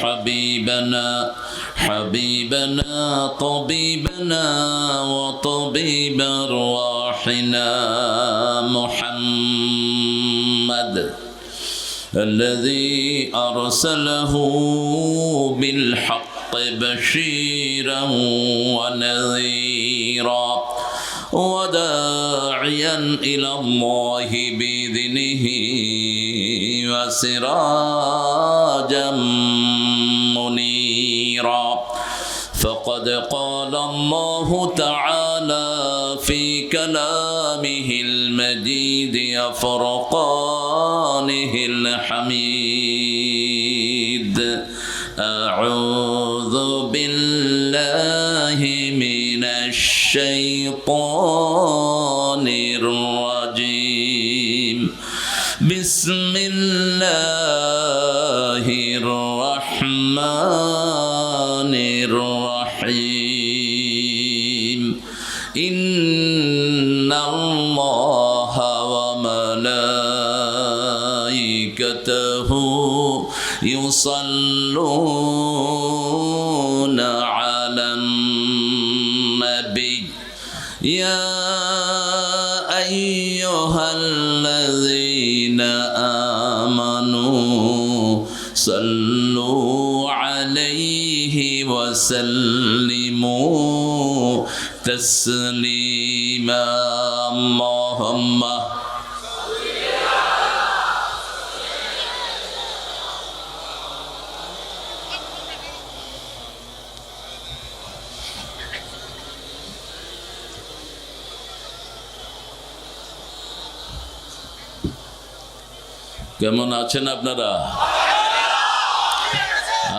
حبيبنا طبيبنا وطبيب أرواحنا محمد الذي أرسله بالحق بشيرا ونذيرا وداعيا إلى الله بإذنه وسراجا منيرا فقد قال الله تعالى في كلامه المجيد وفرقانه الحميد أعوذ بالله من الشيطان الرجيم بسم الله الرحمن الرحيم إن الله وملائكته يصلون على النبي يا أيها الذين آمنوا صلوا عليه وسلموا تسليما اللهم কেমন আছেন আপনারা?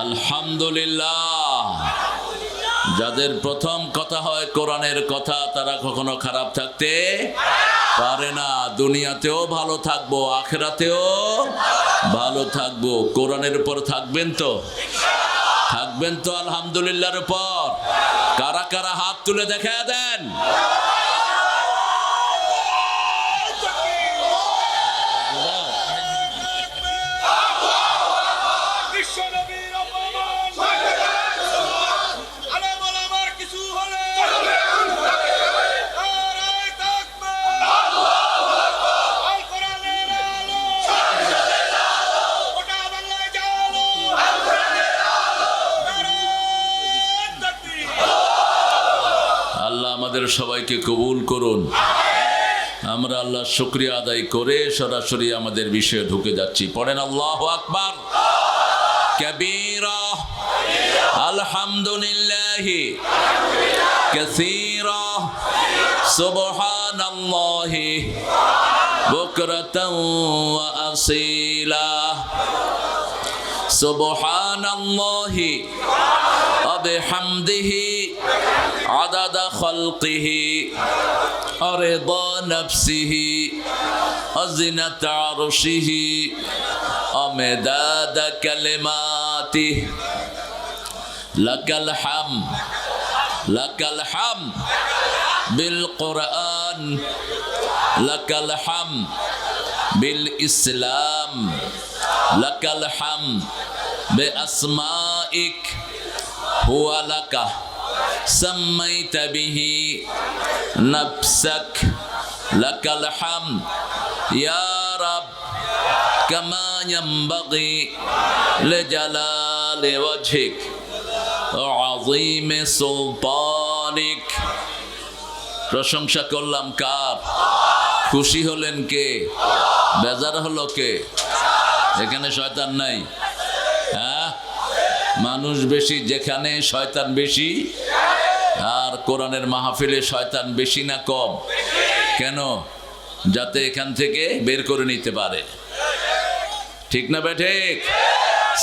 আলহামদুলিল্লাহ। যাদের প্রথম কথা হয় কোরআনের কথা তারা কখনো খারাপ থাকতে পারে না। দুনিয়াতেও ভালো থাকবো, আখিরাতেও ভালো থাকবো। কোরআনের উপর থাকবেন তো? থাকবেন তো আলহামদুলিল্লাহর উপর? কারা কারা হাত তুলে দেখা দেন? আমাদের সবাইকে কবুল করুন। আমরা আল্লাহর শুকরিয়া আদায় করে সরাসরি আমাদের বিষয়ে ঢুকে যাচ্ছি। পড়েন আল্লাহু আকবার কাবীরা আলহামদুলিল্লাহি কাসীরা সুবহানাল্লাহি বুকরাতাও ওয়া আসীলা সুবহানাল্লাহি ওয়া বিহামদিহি عدد خلقه ورضا نفسه وزنة عرشه ومداد كلماته لك الحمد بالقرآن لك الحمد بالإسلام لك الحمد بأسمائك هو لك سميت به نفسك لك الحمد يا رب كما ينبغي لجلال وجهك وعظيم سلطانك প্রশংসা করলাম কার? খুশি হলেন কে? বেজার হলো কে? এখানে শয়তান নাই? হ্যাঁ, মানুষ বেশি যেখানে শয়তান বেশি। আর কোরআনের মাহফিলে শয়তান বেশি না কম? কেন? যাতে এখান থেকে বের করে নিতে পারে। ঠিক না বেঠিক?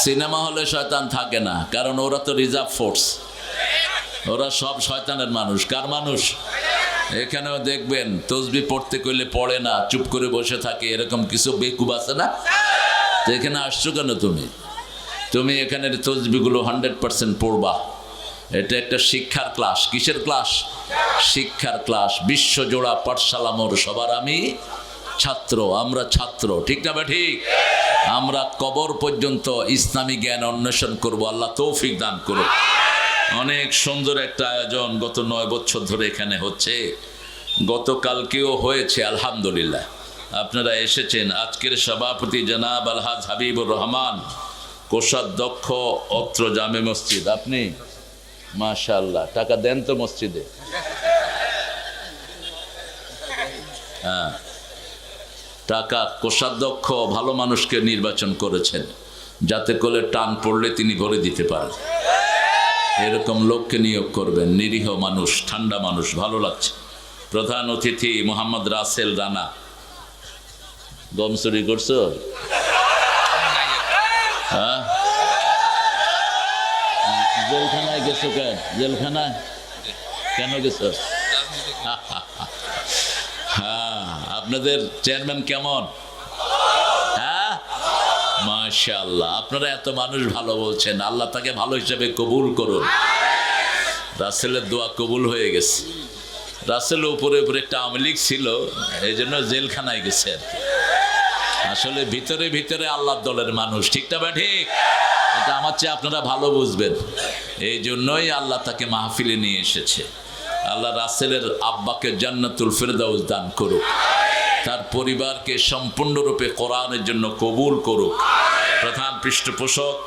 সিনেমা হলে শয়তান থাকে না, কারণ ওরা তো রিজার্ভ ফোর্স, ওরা সব শয়তানের মানুষ। কার মানুষ? এখানেও দেখবেন তসবি পড়তে কইলে পড়ে না, চুপ করে বসে থাকে, এরকম কিছু বেকুব আছে না? তো এখানে আসছো কেন তুমি? তুমি এখানের তসবিগুলো 100% পড়বা। এটা একটা শিক্ষার ক্লাস। কিসের ক্লাস? শিক্ষার ক্লাস। বিশ্বজোড়া পাঠশালা মোর, সবার আমি ছাত্র, আমরা ছাত্র, ঠিক না? ঠিক। আমরা কবর পর্যন্ত ইসলামী জ্ঞান অন্বেষণ করব, আল্লাহ তৌফিক দান করুক। অনেক সুন্দর একটা আয়োজন গত 9 বছর ধরে এখানে হচ্ছে, গতকালকেও হয়েছে, আলহামদুলিল্লাহ। আপনারা এসেছেন। আজকের সভাপতি জনাব আলহাজ হাবিবুর রহমান, কোষাধ্যক্ষ অত্র জামে মসজিদ। আপনি মাশাআল্লাহ, টাকা দেন তো মসজিদে? হ্যাঁ, টাকা। কোষাধ্যক্ষ ভালো মানুষকে নির্বাচন করেছেন, যাতে করে টান পড়লে তিনি ভরে দিতে পারেন। এরকম লোককে নিয়োগ করবেন, নিরীহ মানুষ, ঠান্ডা মানুষ, ভালো লাগছে। প্রধান অতিথি মোহাম্মদ রাসেল রানা। গম চুরি করছো? হ্যাঁ, জেলখানায় গেছো কেন? জেলখানায় কেন গেছো? হ্যাঁ, আপনাদের চেয়ারম্যান কেমন? হ্যাঁ, মাশাআল্লাহ। আপনারা এত মানুষ ভালো বলছেন, আল্লাহ তাকে ভালো হিসেবে কবুল করুন। রাসেলের দোয়া কবুল হয়ে গেছে। রাসেল উপরে উপরে একটা আওয়ামী লীগ ছিল, এই জন্য জেলখানায় গেছে আর কি। আসলে ভিতরে ভিতরে আল্লাহর দলের মানুষ, ঠিক না? ঠিক। এটা আমার চেয়ে আপনারা ভালো বুঝবেন। এই জন্যই আল্লাহ তাকে মাহফিলে নিয়ে এসেছে। আল্লাহ রাসেলের আব্বাকে জান্নাতুল ফেরদাউস দান করুক, তার পরিবারকে সম্পূর্ণরূপে কোরআনের জন্য কবুল করুক। প্রধান পৃষ্ঠপোষক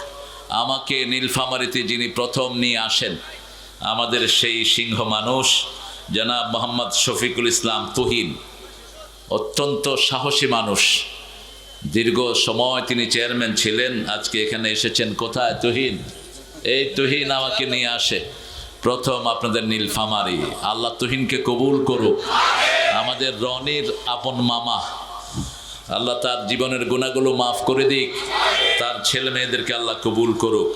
আমাকে নীলফামারীতে যিনি প্রথম নিয়ে আসেন, আমাদের সেই সিংহ মানুষ জনাব মোহাম্মদ শফিকুল ইসলাম তুহিন, অত্যন্ত সাহসী মানুষ। দীর্ঘ সময় তিনি চেয়ারম্যান ছিলেন। আজকে এখানে এসেছেন। কোথায় তুহিন? এই তুহিন আমাকে নিয়ে আসে প্রথম আপনাদের নীলফামারী। আল্লাহ তুহিনকে কবুল করুক। আমাদের রনির আপন মামা, আল্লাহ তার জীবনের গুনাহগুলো মাফ করে দিক, তার ছেলে মেয়েদেরকে আল্লাহ কবুল করুক।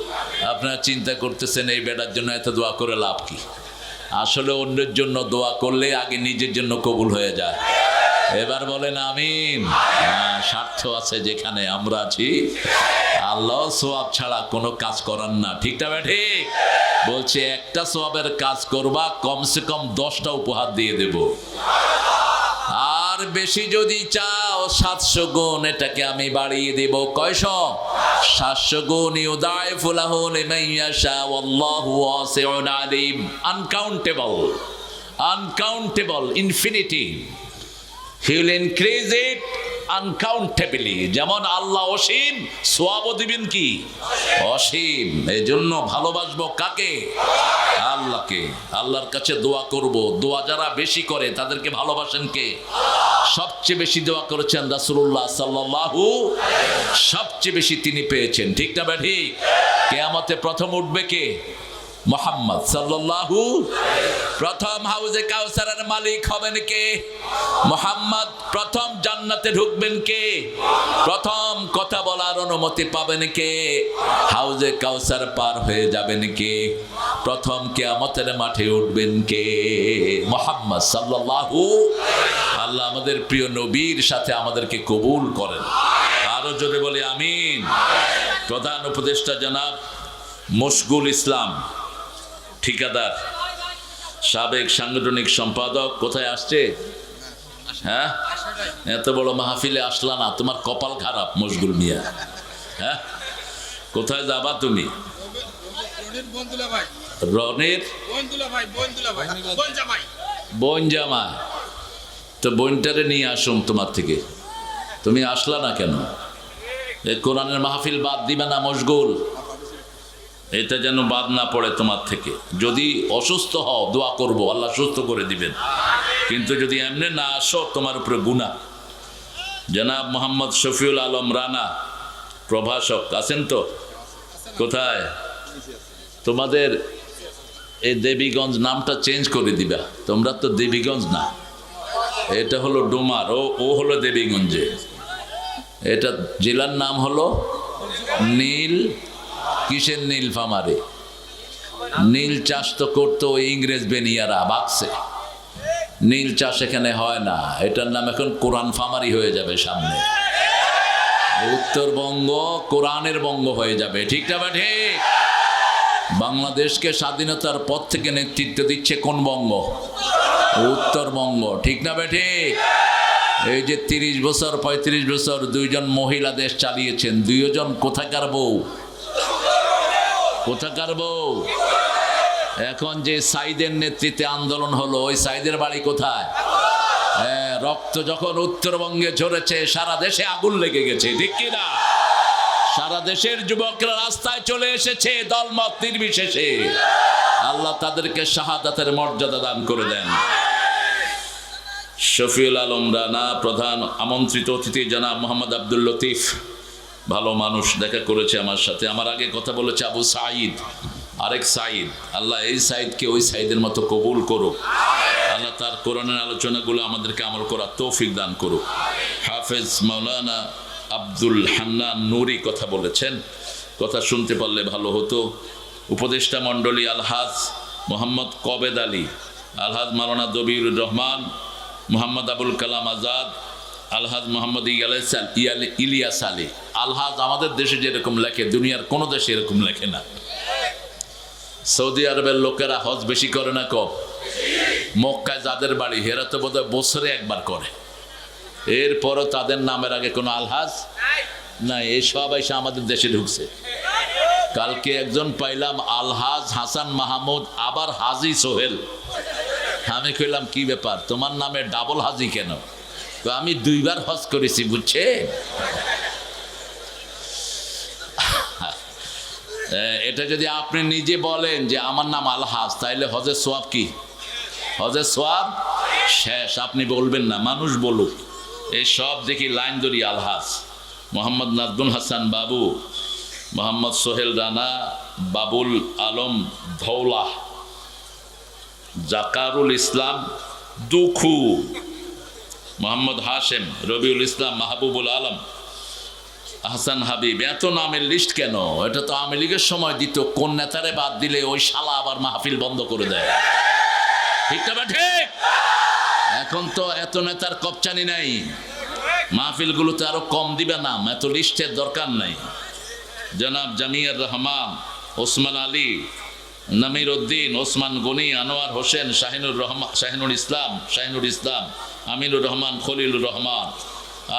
আপনারা চিন্তা করতেছেন এই বেটার জন্য এত দোয়া করে লাভ কি? আসলে অন্যের জন্য দোয়া করলে আগে নিজের জন্য কবুল হয়ে যায়। এবার বলেন আমিন। স্বার্থ আছে যেখানে আমরা আছি, আল্লাহ সোয়াব ছাড়া কোনো কাজ করার না, ঠিক না? ঠিক। বলছে একটা সোয়াবের কাজ করবা, কমসে কম 10টা উপহার দিয়ে দেব। আর বেশি যদি চাও 700 গুণ, এটাকে আমি বাড়িয়ে দেব। কয়শ? 700 গুণ। ইউদাইফু লাহু লিমান ইয়াশা ওয়াল্লাহু ওয়াসিউন আলিম। Uncountable, uncountable, infinity. He will increase it uncountably. যেমন আল্লাহ অসীম, সোয়াবও দিবেন কি? অসীম। এই জন্য ভালোবাসবো কাকে? আল্লাহকে। আল্লাহর কাছে দোয়া করব। দোয়া যারা বেশি করে তাদেরকে ভালোবাসেন কে? সবচেয়ে বেশি দোয়া করেছেন রাসূলুল্লাহ সাল্লাল্লাহু, সবচেয়ে বেশি তিনি পেয়েছেন, ঠিক না? ঠিক। কিয়ামতে প্রথম উঠবে কে? মুহাম্মদ সাল্লাল্লাহু। প্রথম হাউজে কাউসারের মালিক হবেন কে? মুহাম্মদ। প্রথম জান্নাতে ঢুকবেন কে? প্রথম কথা বলার অনুমতি পাবেন কে? হাউজে কাউসার পার হয়ে যাবেন কে? প্রথম কিয়ামতের মাঠে উঠবেন কে? মুহাম্মদ সাল্লাল্লাহু। আল্লাহ আমাদের প্রিয় নবীর সাথে আমাদেরকে কবুল করেন। আরো জোরে বলি আমিন। প্রধান উপদেষ্টা জনাব মশগুল ইসলাম ঠিকাদার, সাবেক সাংগঠনিক সম্পাদক, কোথায় আসছে? হ্যাঁ, এত বড় মাহফিলে আসলা না, তোমার কপাল খারাপ মশগুল মিয়া। হ্যাঁ, কোথায় যাবা তুমি? রনির বোন জামাই। তো বোনটারে নিয়ে আসুন তোমার থেকে। তুমি আসলা না কেন? এই কোরআনের মাহফিল বাদ দিবে না মশগুল, এটা যেন বাদ না পড়ে তোমার থেকে। যদি অসুস্থ হও দোয়া করব, আল্লাহ সুস্থ করে দিবেন। কিন্তু যদি এমনি না আসো, তোমার উপরে গুনাহ। জনাব মোহাম্মদ শফিউল আলম রানা, প্রভাষক, আছেন তো? কোথায়? তোমাদের এই দেবীগঞ্জ নামটা চেঞ্জ করে দিবা। তোমরা তো দেবীগঞ্জ না, এটা হলো ডোমার, ও হলো দেবীগঞ্জে। এটা জেলার নাম হলো নীল, কিসের নীল ফামারে? নীল চাষ তো করতো ইংরেজ বেনিয়ারা বাক্সে। নীল চাষ এখানে হয় না, এটার নাম এখন কোরআন ফামারি হয়ে যাবে সামনে। উত্তরবঙ্গ কোরআনের বঙ্গ হয়ে যাবে, ঠিক না ঠিক? বাংলাদেশকে স্বাধীনতার পর থেকে নেতৃত্ব দিচ্ছে কোন বঙ্গ? উত্তরবঙ্গ, ঠিক না ঠিক? এই যে 30 বছর 35 বছর দুইজন মহিলা দেশ চালিয়েছেন, দুইজন কোথাকার বউ? কোথাকার বউ? এখন যে সাইদের নেতৃত্বে আন্দোলন হলো, ওই সাইদের বাড়ি কোথায়? রক্ত যখন উত্তরবঙ্গে ঝরেছে সারা দেশে আগুন লেগে গেছে, ঠিক কি না? সারা দেশের যুবকরা রাস্তায় চলে এসেছে দলমত নির্বিশেষে। আল্লাহ তাদেরকে শাহাদাতের মর্যাদা দান করে দেন। শফিউল আলম রানা প্রধান আমন্ত্রিত অতিথি জনাব মোহাম্মদ আব্দুল লতিফ, ভালো মানুষ, দেখা করেছে আমার সাথে। আমার আগে কথা বলেছে আবু সাঈদ, আরেক সাঈদ। আল্লাহ এই সাঈদকে ওই সাঈদের মতো কবুল করুক। আল্লাহ তার কোরআনের আলোচনাগুলো আমাদেরকে আমল করার তৌফিক দান করুক। হাফেজ মাওলানা আব্দুল হান্নান নুরি কথা বলেছেন, কথা শুনতে পারলে ভালো হতো। উপদেষ্টা মণ্ডলী আলহাজ মোহাম্মদ কবেদ আলী, আলহাজ মাওলানা দবিউর রহমান, মোহাম্মদ আবুল কালাম আজাদ, আলহাজ মোহাম্মদ ইলিয়াস আলী। আলহাজ আমাদের দেশে যেরকম লেখে দুনিয়ার কোনো দেশে এরকম লেখে না। সৌদি আরবের লোকেরা হজ বেশি করে না কম? মক্কায় যাদের বাড়ি হেরা তো বোধহয় বছরে একবার করে, এরপরও তাদের নামের আগে কোনো আলহাজ নাই। এই সব এসে আমাদের দেশে ঢুকছে। কালকে একজন পাইলাম আলহাজ হাসান মাহমুদ, আবার হাজি সোহেল। আমি কইলাম কি ব্যাপার, তোমার নামে ডাবল হাজি কেন? আমি 2 বার হজ করেছি, বুঝছে? এটা যদি আপনি নিজে বলেন যে আমার নাম আলহাজ, তাইলে হজের সোয়াব কি? হজের সোয়াব শেষ। আপনি বলবেন না, মানুষ বলুক। এই সব দেখি লাইন ধরি আলহাজ। মোহাম্মদ নাজমুল হাসান বাবু, মোহাম্মদ সোহেল রানা, বাবুল আলম ধৌলা, জাকারুল ইসলাম দুখু, মোহাম্মদ হাশেম, রবিউল ইসলাম, মাহবুবুল আলম, হাসান হাবিব। এত নামের লিস্ট কেন? এটা তো আওয়ামী লীগের সময় দিত। কোন নেতারে বাদ দিলে ওই শালা আবার মাহফিল বন্ধ করে দেয়, ঠিক না ঠিক? এখন তো এত নেতার কপচানি নাই, মাহফিলগুলোতে আরো কম দিবে নাম, এত লিস্টের দরকার নাই। জনাব জামিয়ার রহমান, ওসমান আলী, নামির উদ্দিন, ওসমান গনি, আনোয়ার হোসেন, শাহিনুল ইসলাম, আমিনুর রহমান, খলিলুর রহমান,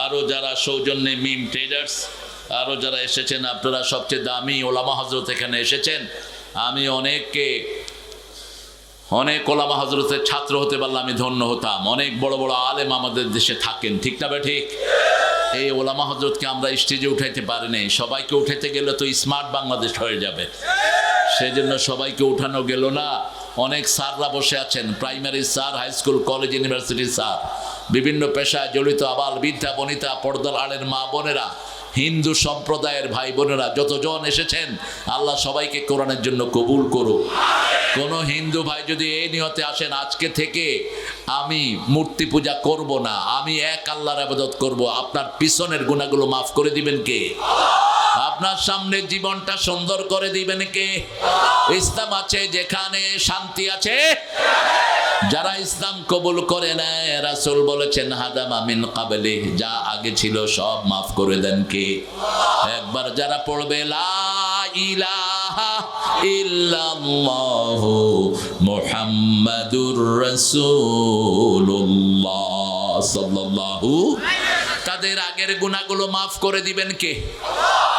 আরও যারা সৌজন্যে মিম ট্রেডার্স, আরও যারা এসেছেন, আপনারা সবচেয়ে দামি ওলামা হজরত এখানে এসেছেন। আমি অনেক ওলামা হজরতের ছাত্র হতে পারলে আমি ধন্য হতাম। অনেক বড় বড় আলেম আমাদের দেশে থাকেন, ঠিক না ঠিক? এই ওলামা হজরতকে আমরা স্টেজে উঠাইতে পারিনি। সবাইকে উঠাইতে গেলে তো স্মার্ট বাংলাদেশ হয়ে যাবে, সেজন্য সবাইকে উঠানো গেল না। অনেক স্যাররা বসে আছেন, primary sir, high school, college, ইউনিভার্সিটির স্যার, বিভিন্ন পেশায় জড়িত আবাল বৃদ্ধা বনিতা, পর্দার আড়ের মা বোনেরা, হিন্দু সম্প্রদায়ের ভাই বোনেরা যতজন এসেছেন, আল্লাহ সবাইকে কোরআনের জন্য কবুল করুক। কোনো হিন্দু ভাই যদি এই নিয়তে আসেন, আজকে থেকে আমি মূর্তি পূজা করব না, আমি এক আল্লাহর ইবাদত করব, আপনার পিছনের গুনাহগুলো মাফ করে দিবেন কে? আপনার সামনে জীবনটা সুন্দর করে দিবেন কে? ইসলাম আছে যেখানে শান্তি আছে। যারা ইসলাম কবুল করে নেয়, রাসূল বলেছেন হাদামা মিন কাবলি, যা আগে ছিল সব মাফ করে দেন কে? একবার যারা পড়বে লা ইলাহা ইল্লাল্লাহু মুহাম্মাদুর রাসূলুল্লাহ সাল্লাল্লাহু, তাদের আগের গুনাহগুলো মাফ করে দিবেন কে?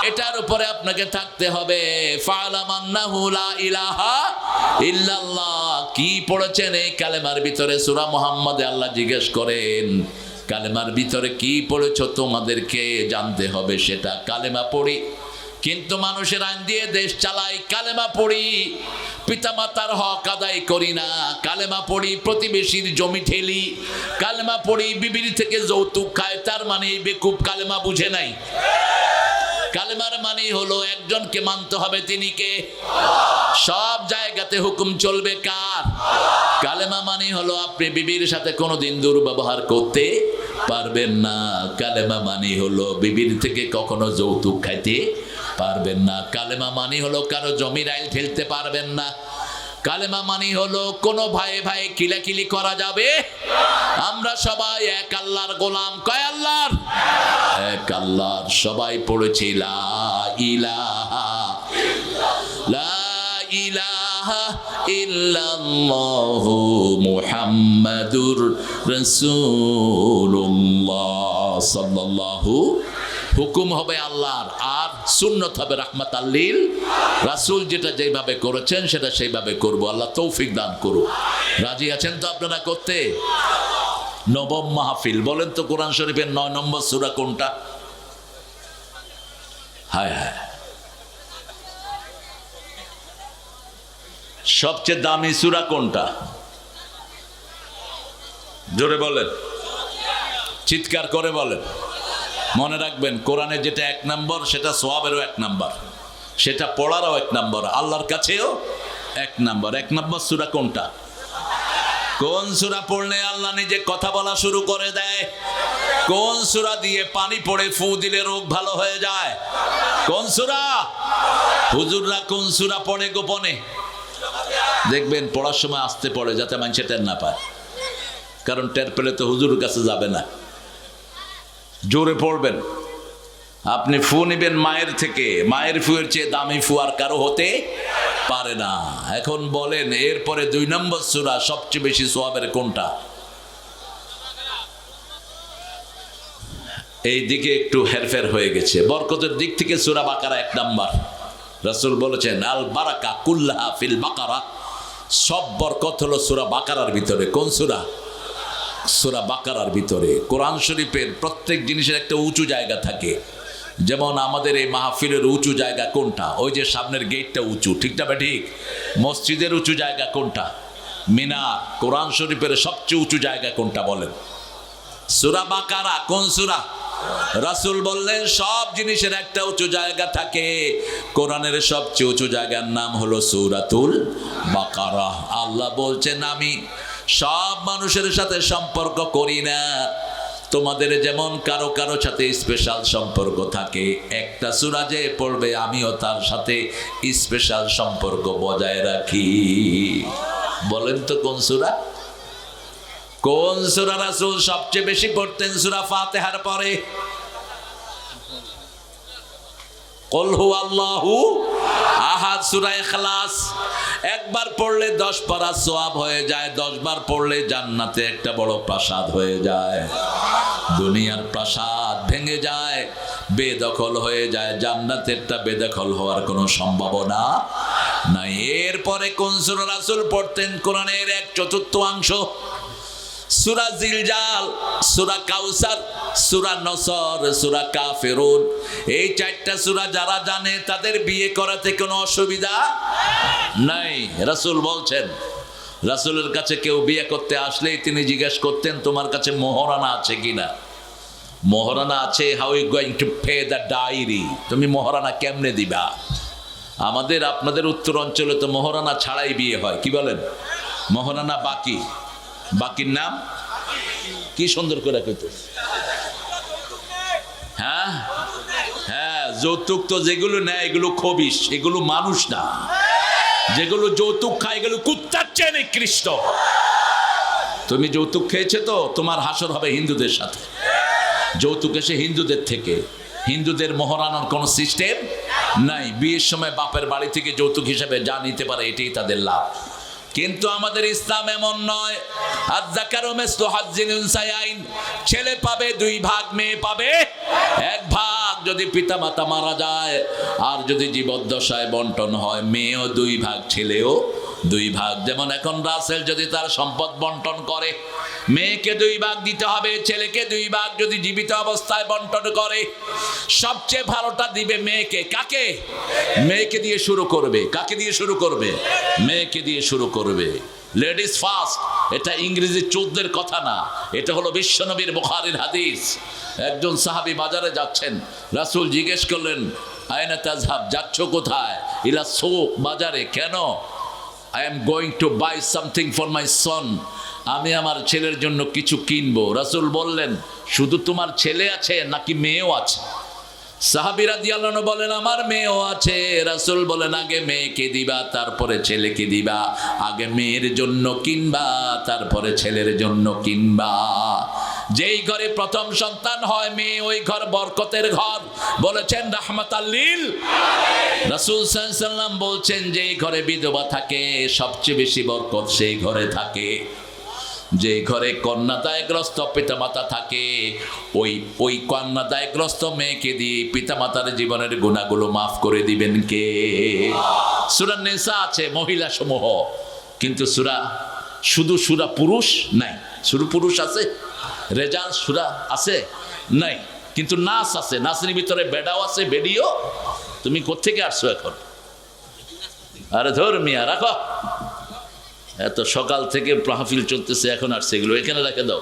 এটার উপরে আপনাকে থাকতে হবে। ফালাম আন্নাহু লা ইলাহা ইল্লাল্লাহ। কি পড়েছেন এই কালেমার ভিতরে? সূরা মুহাম্মদে আল্লাহ জিজ্ঞেস করেন, কালেমার ভিতরে কি পড়েছো? তোমাদেরকে জানতে হবে সেটা। কালেমা পড়ি, কিন্তু মানুষের আইন দিয়ে দেশ চালাই। কালেমা পড়ি, পিতামাতার হক আদায় করি না। কালেমা পড়ি, প্রতিবেশীর জমি ঠেলি। কালেমা পড়ি, বিবির থেকে যৌতুক খায়। তার মানে এই বেকুব কালেমা বুঝে নাই। কালেমার মানে হলো একজনকে মানতে হবে, তিনি কে? সব জায়গাতে হুকুম চলবে কার? কালেমা মানে হলো আপনি বিবির সাথে কোনোদিন দুর্ব্যবহার করতে পারবেন না। কালেমা মানি হলো বিবির থেকে কখনো যৌতুক খাইতে পারবেন না। কালেমা মানি হলো কারো জমির আইল ঠেলতে পারবেন না। কালেমা মানি হলো কোনো ভাই ভাই কিলাকিলি করা যাবে। আমরা সবাই এক আল্লাহর গোলাম। কয় আল্লাহর? এক আল্লাহর। সবাই পড়েছি লা ইলাহা লা ইলাহা ইল্লাল্লাহু মুহাম্মাদুর রাসূলুল্লাহ সাল্লাল্লাহু। হুকুম হবে আল্লাহর, আর সুন্নত হবে রাহমাতাল লিল রাসূল। যেটা যেভাবে করেছেন সেটা সেইভাবে করব। আল্লাহ তৌফিক দান করুন। রাজি আছেন তো আপনারা করতে? নবম মাহফিল। বলেন তো কোরআন শরীফের 9 নম্বর সূরা কোনটা? হায় হায়, সবচেয়ে দামি সূরা কোনটা? জোরে বলেন, চিৎকার করে বলেন। মনে রাখবেন, কোরআনে যেটা 1 নম্বর সেটা সওয়াবেরও 1 নম্বর, সেটা পড়ারও 1 নম্বর, আল্লাহর কাছেও 1 নম্বর। 1 নম্বর সূরা কোনটা? কোন সূরা পড়লে আল্লাহ নিজে কথা বলা শুরু করে দেয়? কোন সূরা দিয়ে পানি পড়ে ফু দিলে রোগ ভালো হয়ে যায়? কোন সূরা? হুজুররা কোন সূরা পড়ে গোপনে? দেখবেন পড়ার সময় আসতে পড়ে, যাতে মানুষ টের না পায়, কারণ টের পেলে তো হুজুরের কাছে যাবে না। জোরে পড়বেন। আপনি ফু নিবেন মায়ের থেকে, মায়ের ফুয়ের চেয়ে দামি ফু আর কারো হতে পারে না। এখন বলেন, এরপরে 2 নম্বর সূরা সবচেয়ে বেশি সওয়াবের কোনটা? এই দিকে একটু হেরফের হয়ে গেছে। বরকতের দিক থেকে সূরা বাকারা 1 নম্বর। রাসূল বলেছেন আল বারাকা কুল্লাহা ফিল বাকারা। সব বরকত হলো সূরা বাকারার ভিতরে। কোন সূরা? সূরা বাকারার ভিতরে। কোরআন শরীফের প্রত্যেক জিনিসের একটা উঁচু জায়গা থাকে। যেমন আমাদের এই মাহফিলের উঁচু জায়গা কোনটা? ওই যে সামনের গেটটা উঁচু, ঠিক না ঠিক? মসজিদের উঁচু জায়গা কোনটা? মিনার। কোরআন শরীফের সবচেয়ে উঁচু জায়গা কোনটা বলেন? সূরা বাকারা। কোন সূরা? রাসূল বললেন সব জিনিসের একটা উঁচু জায়গা থাকে। কোরআনের সবচেয়ে উঁচু জায়গার নাম হলো সূরাতুল বাকারা। আল্লাহ বলছেন আমি সব মানুষের সাথে সম্পর্ক করি না। তোমাদের যেমন কারো কারো সাথে স্পেশাল সম্পর্ক থাকে, একটা সূরা যে পড়বে আমিও তার সাথে স্পেশাল সম্পর্ক বজায় রাখি। বলেন তো কোন সূরা? কোন সূরা রাসূল সবচেয়ে বেশি পড়তেন? সূরা ফাতিহার পরে কুল হুয়াল্লাহু আহাদ, সূরা ইখলাস। একবার পড়লে 10 পারা সওয়াব হয়ে যায়, 10 বার পড়লে জান্নাতে একটা বড় প্রাসাদ হয়ে যায়। দুনিয়ার প্রাসাদ ভেঙে যায়, বেদখল হয়ে যায়, জান্নাতেরটা বেদখল হওয়ার কোনো সম্ভাবনা নাই। এরপরে কোন সূরা রাসূল পড়তেন? কোরআনের 1/4 সূরা জিলজাল, সূরা কাউসার, সূরা নসর, সূরা কাফিরুন। এই 4টা সূরা যারা জানে তাদের বিয়ে করাতে কোনো অসুবিধা নাই। রাসূল বলছেন, রাসূলের কাছে কেউ বিয়ে করতে আসলেই তিনি জিজ্ঞেস করতেন তোমার কাছে মোহরানা আছে কিনা? মোহরানা আছে, how you going to pay the dowry? তুমি মোহরানা কেমনে দিবা? আমাদের আপনাদের উত্তর অঞ্চলে তো মোহরানা ছাড়াই বিয়ে হয়। কি বলেন? মোহরানা বাকি, বাকির নাম কি সুন্দর করে কইতে। হ্যাঁ হ্যাঁ, যৌতুক তো যেগুলো নেয় এগুলো খবিশ, এগুলো মানুষ না। যেগুলো যৌতুক খায় এগুলো কুত্তার চেয়ে নিকৃষ্ট। তুমি যৌতুক খেয়েছে তো তোমার হাসর হবে হিন্দুদের সাথে। যৌতুক এসে হিন্দুদের থেকে। হিন্দুদের মোহরানার কোনো সিস্টেম নাই। বিয়ের সময় বাপের বাড়ি থেকে যৌতুক হিসেবে যা নিতে পারে এটাই তাদের লাভ। কিন্তু আমাদের ইসলাম এমন নয়। আয-যাকারু মিসলু হাজ্জিল উনসায়াইন। ছেলে পাবে 2 ভাগ, মেয়ে পাবে 1 ভাগ। যদি পিতামাতা মারা যায় আর যদি জীবদ্দশায় বন্টন হয়, মেয়েও 2 ভাগ, ছেলেও 2 ভাগ। যেমন এখন রাসেল যদি তার সম্পদ বন্টন করে, মেয়েকে 2 ভাগ দিতে হবে, ছেলেকে 2 ভাগ যদি জীবিত অবস্থায় বন্টন করে। সবচেয়ে ভালোটা দিবে মেয়েকে। কাকে? মেয়েকে দিয়ে শুরু করবে। কাকে দিয়ে শুরু করবে? মেয়েকে দিয়ে শুরু করবে। Ladies first. এটা ইংরেজি চোদ্দের কথা না, এটা হলো বিশ্বনবীর বুখারীর হাদিস। একজন সাহাবী বাজারে যাচ্ছেন, রাসূল জিজ্ঞেস করলেন আয়না তাযহাব, যাচ্ছ কোথায়? ইলা সুক, বাজারে। কেন? I am going to buy something for my son. আমি আমার ছেলের জন্য কিছু কিনবো। রাসূল বললেন, শুধু তোমার ছেলে আছে নাকি মেয়েও আছে? সাহাবী রাদিয়াল্লাহু আনহু বলেন, আমার মেয়েও আছে। রাসূল বলেন, আগে মেয়েকে দিবা তারপরে ছেলেকে দিবা, আগে মেয়ের জন্য কিনবা তারপরে ছেলের জন্য কিনবা। যেই ঘরে প্রথম সন্তান হয় মেয়ে, ওই ঘর বরকতের ঘর। বলেছেন রাহমাতাল লিল আলামিন। রাসূল সাল্লাল্লাহু আলাইহি ওয়াসাল্লাম বলছেন, যেই ঘরে বিধবা থাকে সবচেয়ে বেশি বরকত সেই ঘরে থাকে। যে ঘরে কন্যাদায়গ্রস্ত পিতামাতা থাকে, ওই কন্যাদায়গ্রস্ত মেয়েকে দিয়ে পিতামাতার জীবনের গুনাহগুলো মাফ করে দিবেন কে? সূরা নিসা আছে মহিলা সমূহ, কিন্তু শুধু সূরা পুরুষ নাই। শুধু পুরুষ আছে, রেজাল সূরা আছে নাই, কিন্তু নাস আছে। নাসের ভিতরে বেডাও আছে, বেডিও। তুমি কোত্থেকে আসছো এখন? আরে ধর মিয়া, রাখো। এত সকাল থেকে মাহফিল চলতেছে, এখন আসছে এগুলো এখানে রেখে দাও।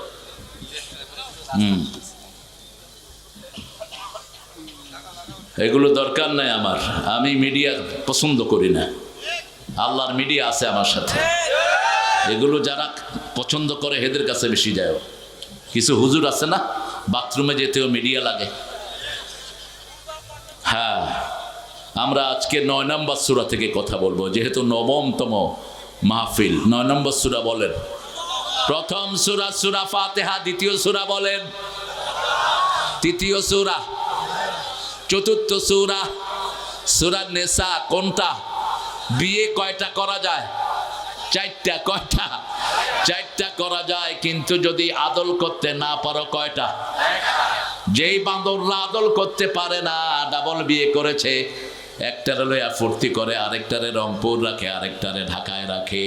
এগুলো দরকার নাই আমার। আমি মিডিয়া পছন্দ করি না। আল্লাহর মিডিয়া আছে আমার সাথে। এগুলো যারা পছন্দ করে এদের কাছে বেশি যায়। কিছু হুজুর আছে না, বাথরুমে যেতেও মিডিয়া লাগে। হ্যাঁ, আমরা আজকে 9 নম্বর সূরা থেকে কথা বলবো, যেহেতু নবমতম মাহফিল। 9 নম্বর সূরা বলেন। প্রথম সূরা সূরা ফাতিহা, দ্বিতীয় সূরা বলেন, তৃতীয় সূরা, চতুর্থ সূরা সূরা নিসা। কোনটা? বিয়ে কয়টা করা যায়? 4টা। কয়টা? 4টা করা যায়, কিন্তু যদি আদল করতে না পারো কয়টা? যেই বান্দররা আদল করতে পারে না, ডাবল বিয়ে করেছে, একটারে লইয়া ফুর্তি করে, আরেকটারে রংপুর রাখে, আরেকটারে ঢাকায় রাখে,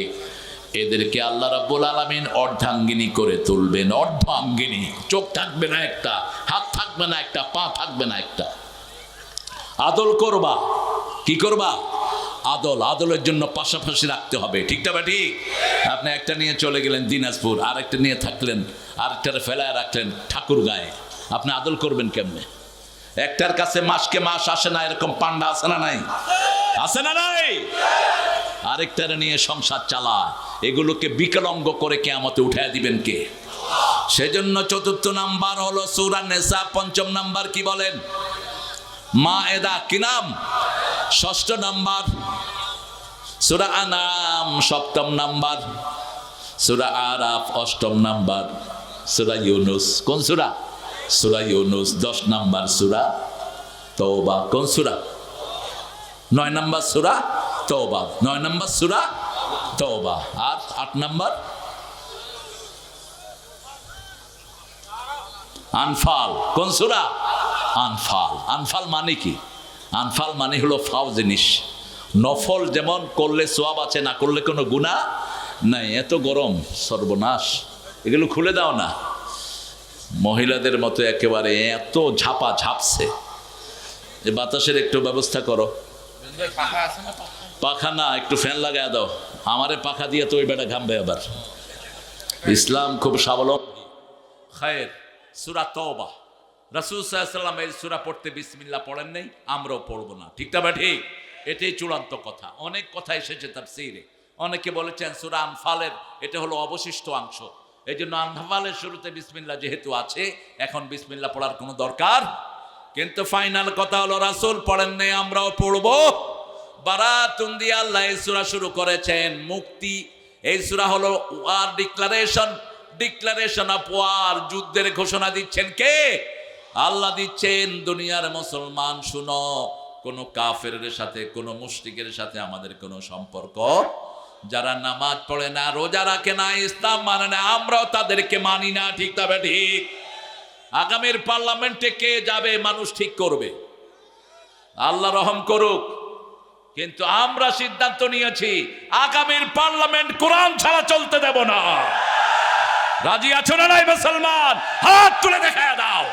এদেরকে আল্লাহ রাব্বুল আলামিন অর্ধাঙ্গিনী করে তুলবেন। অর্ধাঙ্গিনী, চোখ থাকবে না একটা, হাত থাকবে না একটা, পা থাকবে না একটা। আদল করবা, কি করবা? আদলের জন্য পাশাপাশি রাখতে হবে। ঠিকটা বা ঠিক? আপনি একটা নিয়ে চলে গেলেন দিনাজপুর, আরেকটা নিয়ে থাকলেন, আরেকটারে ফেলায় রাখলেন ঠাকুর গায়ে, আপনি আদল করবেন কেমনে? একটার কাছে মাসকে মাস আসে না, এরকম পান্ডা আছে না নাই? আছে না নাই? আরেকটারে নিয়ে সংসার চালা, এগুলোকে বিকলাঙ্গ করে কিয়ামতে উঠায় দিবেন কে? সেজন্য চতুর্থ নাম্বার হলো সূরা নিসা, পঞ্চম নাম্বার কি বলেন? মায়েদা। কি নাম? ষষ্ঠ নাম্বার সূরা আনাম, সপ্তম নাম্বার সূরা আরাফ, অষ্টম নাম্বার সূরা ইউনুস। কোন সূরা? সূরা ইউনুস। 10 নাম্বার সূরা তওবা। কোন সূরা? 9 নাম্বার সূরা তওবা। 9 নাম্বার সূরা তওবা। আর 8 নাম্বার আনফাল। কোন সূরা? আনফাল। আনফাল মানে কি? আনফাল মানে হলো ফাও জিনিস। নফল যেমন করলে সওয়াব আছে, না করলে কোনো গুনাহ নাই। এত গরম, সর্বনাশ। এগুলো খুলে দাও না। মহিলাদের মতো একেবারে এত ঝাপা ঝাপছে, যে বাতাসের একটু ব্যবস্থা করো। পাখা না, একটু ফ্যান লাগায় দাও। আমারে পাখা দিয়ে তো ওই বেটা ঘামবে আবার। ইসলাম খুব স্বাবলম্বী। খায়ের সূরা তওবা। রাসূল সাল্লাল্লাহু আলাইহি ওয়াসাল্লাম এই সূরা পড়তে বিসমিল্লাহ পড়েন নাই, আমরাও পড়বো না। ঠিকটা বা ঠিক? এটাই চূড়ান্ত কথা। অনেক কথা এসেছে তাফসীরে। অনেকে বলেছেন সূরা আনফালের এটা হলো অবশিষ্ট অংশ, এই জন্য আনফালের শুরুতে বিসমিল্লাহ যেহেতু আছে, এখন বিসমিল্লাহ পড়ার কোনো দরকার। কিন্তু ফাইনাল কথা হলো রাসূল পড়েন নাই, আমরাও পড়বো। বারাতুন দিয়ে আল্লাহ এই সূরা শুরু করেছেন। মুক্তি, এই সূরা হলো ওয়ার ডিক্লারেশন অফ ওয়ার। যুদ্ধের ঘোষণা দিচ্ছেন কে? আল্লাহ দিচ্ছেন। দুনিয়ার মুসলমান শুনো, কোন কাফেরের সাথে, কোন মুশরিকের সাথে আমাদের কোনো সম্পর্ক। যারা নামাজ পড়ে না, রোজা রাখে না, ইসলাম মানে না, আমরাও তাদেরকে মানি না। ঠিক তবে ঠিক। আগামীর পার্লামেন্টে কে যাবে মানুষ ঠিক করবে, আল্লাহ রহম করুক। কিন্তু আমরা সিদ্ধান্ত নিয়েছি আগামীর পার্লামেন্ট কোরআন ছাড়া চলতে দেব না। রাজি আছো না নাই মুসলমান? হাত তুলে দেখায় দাও।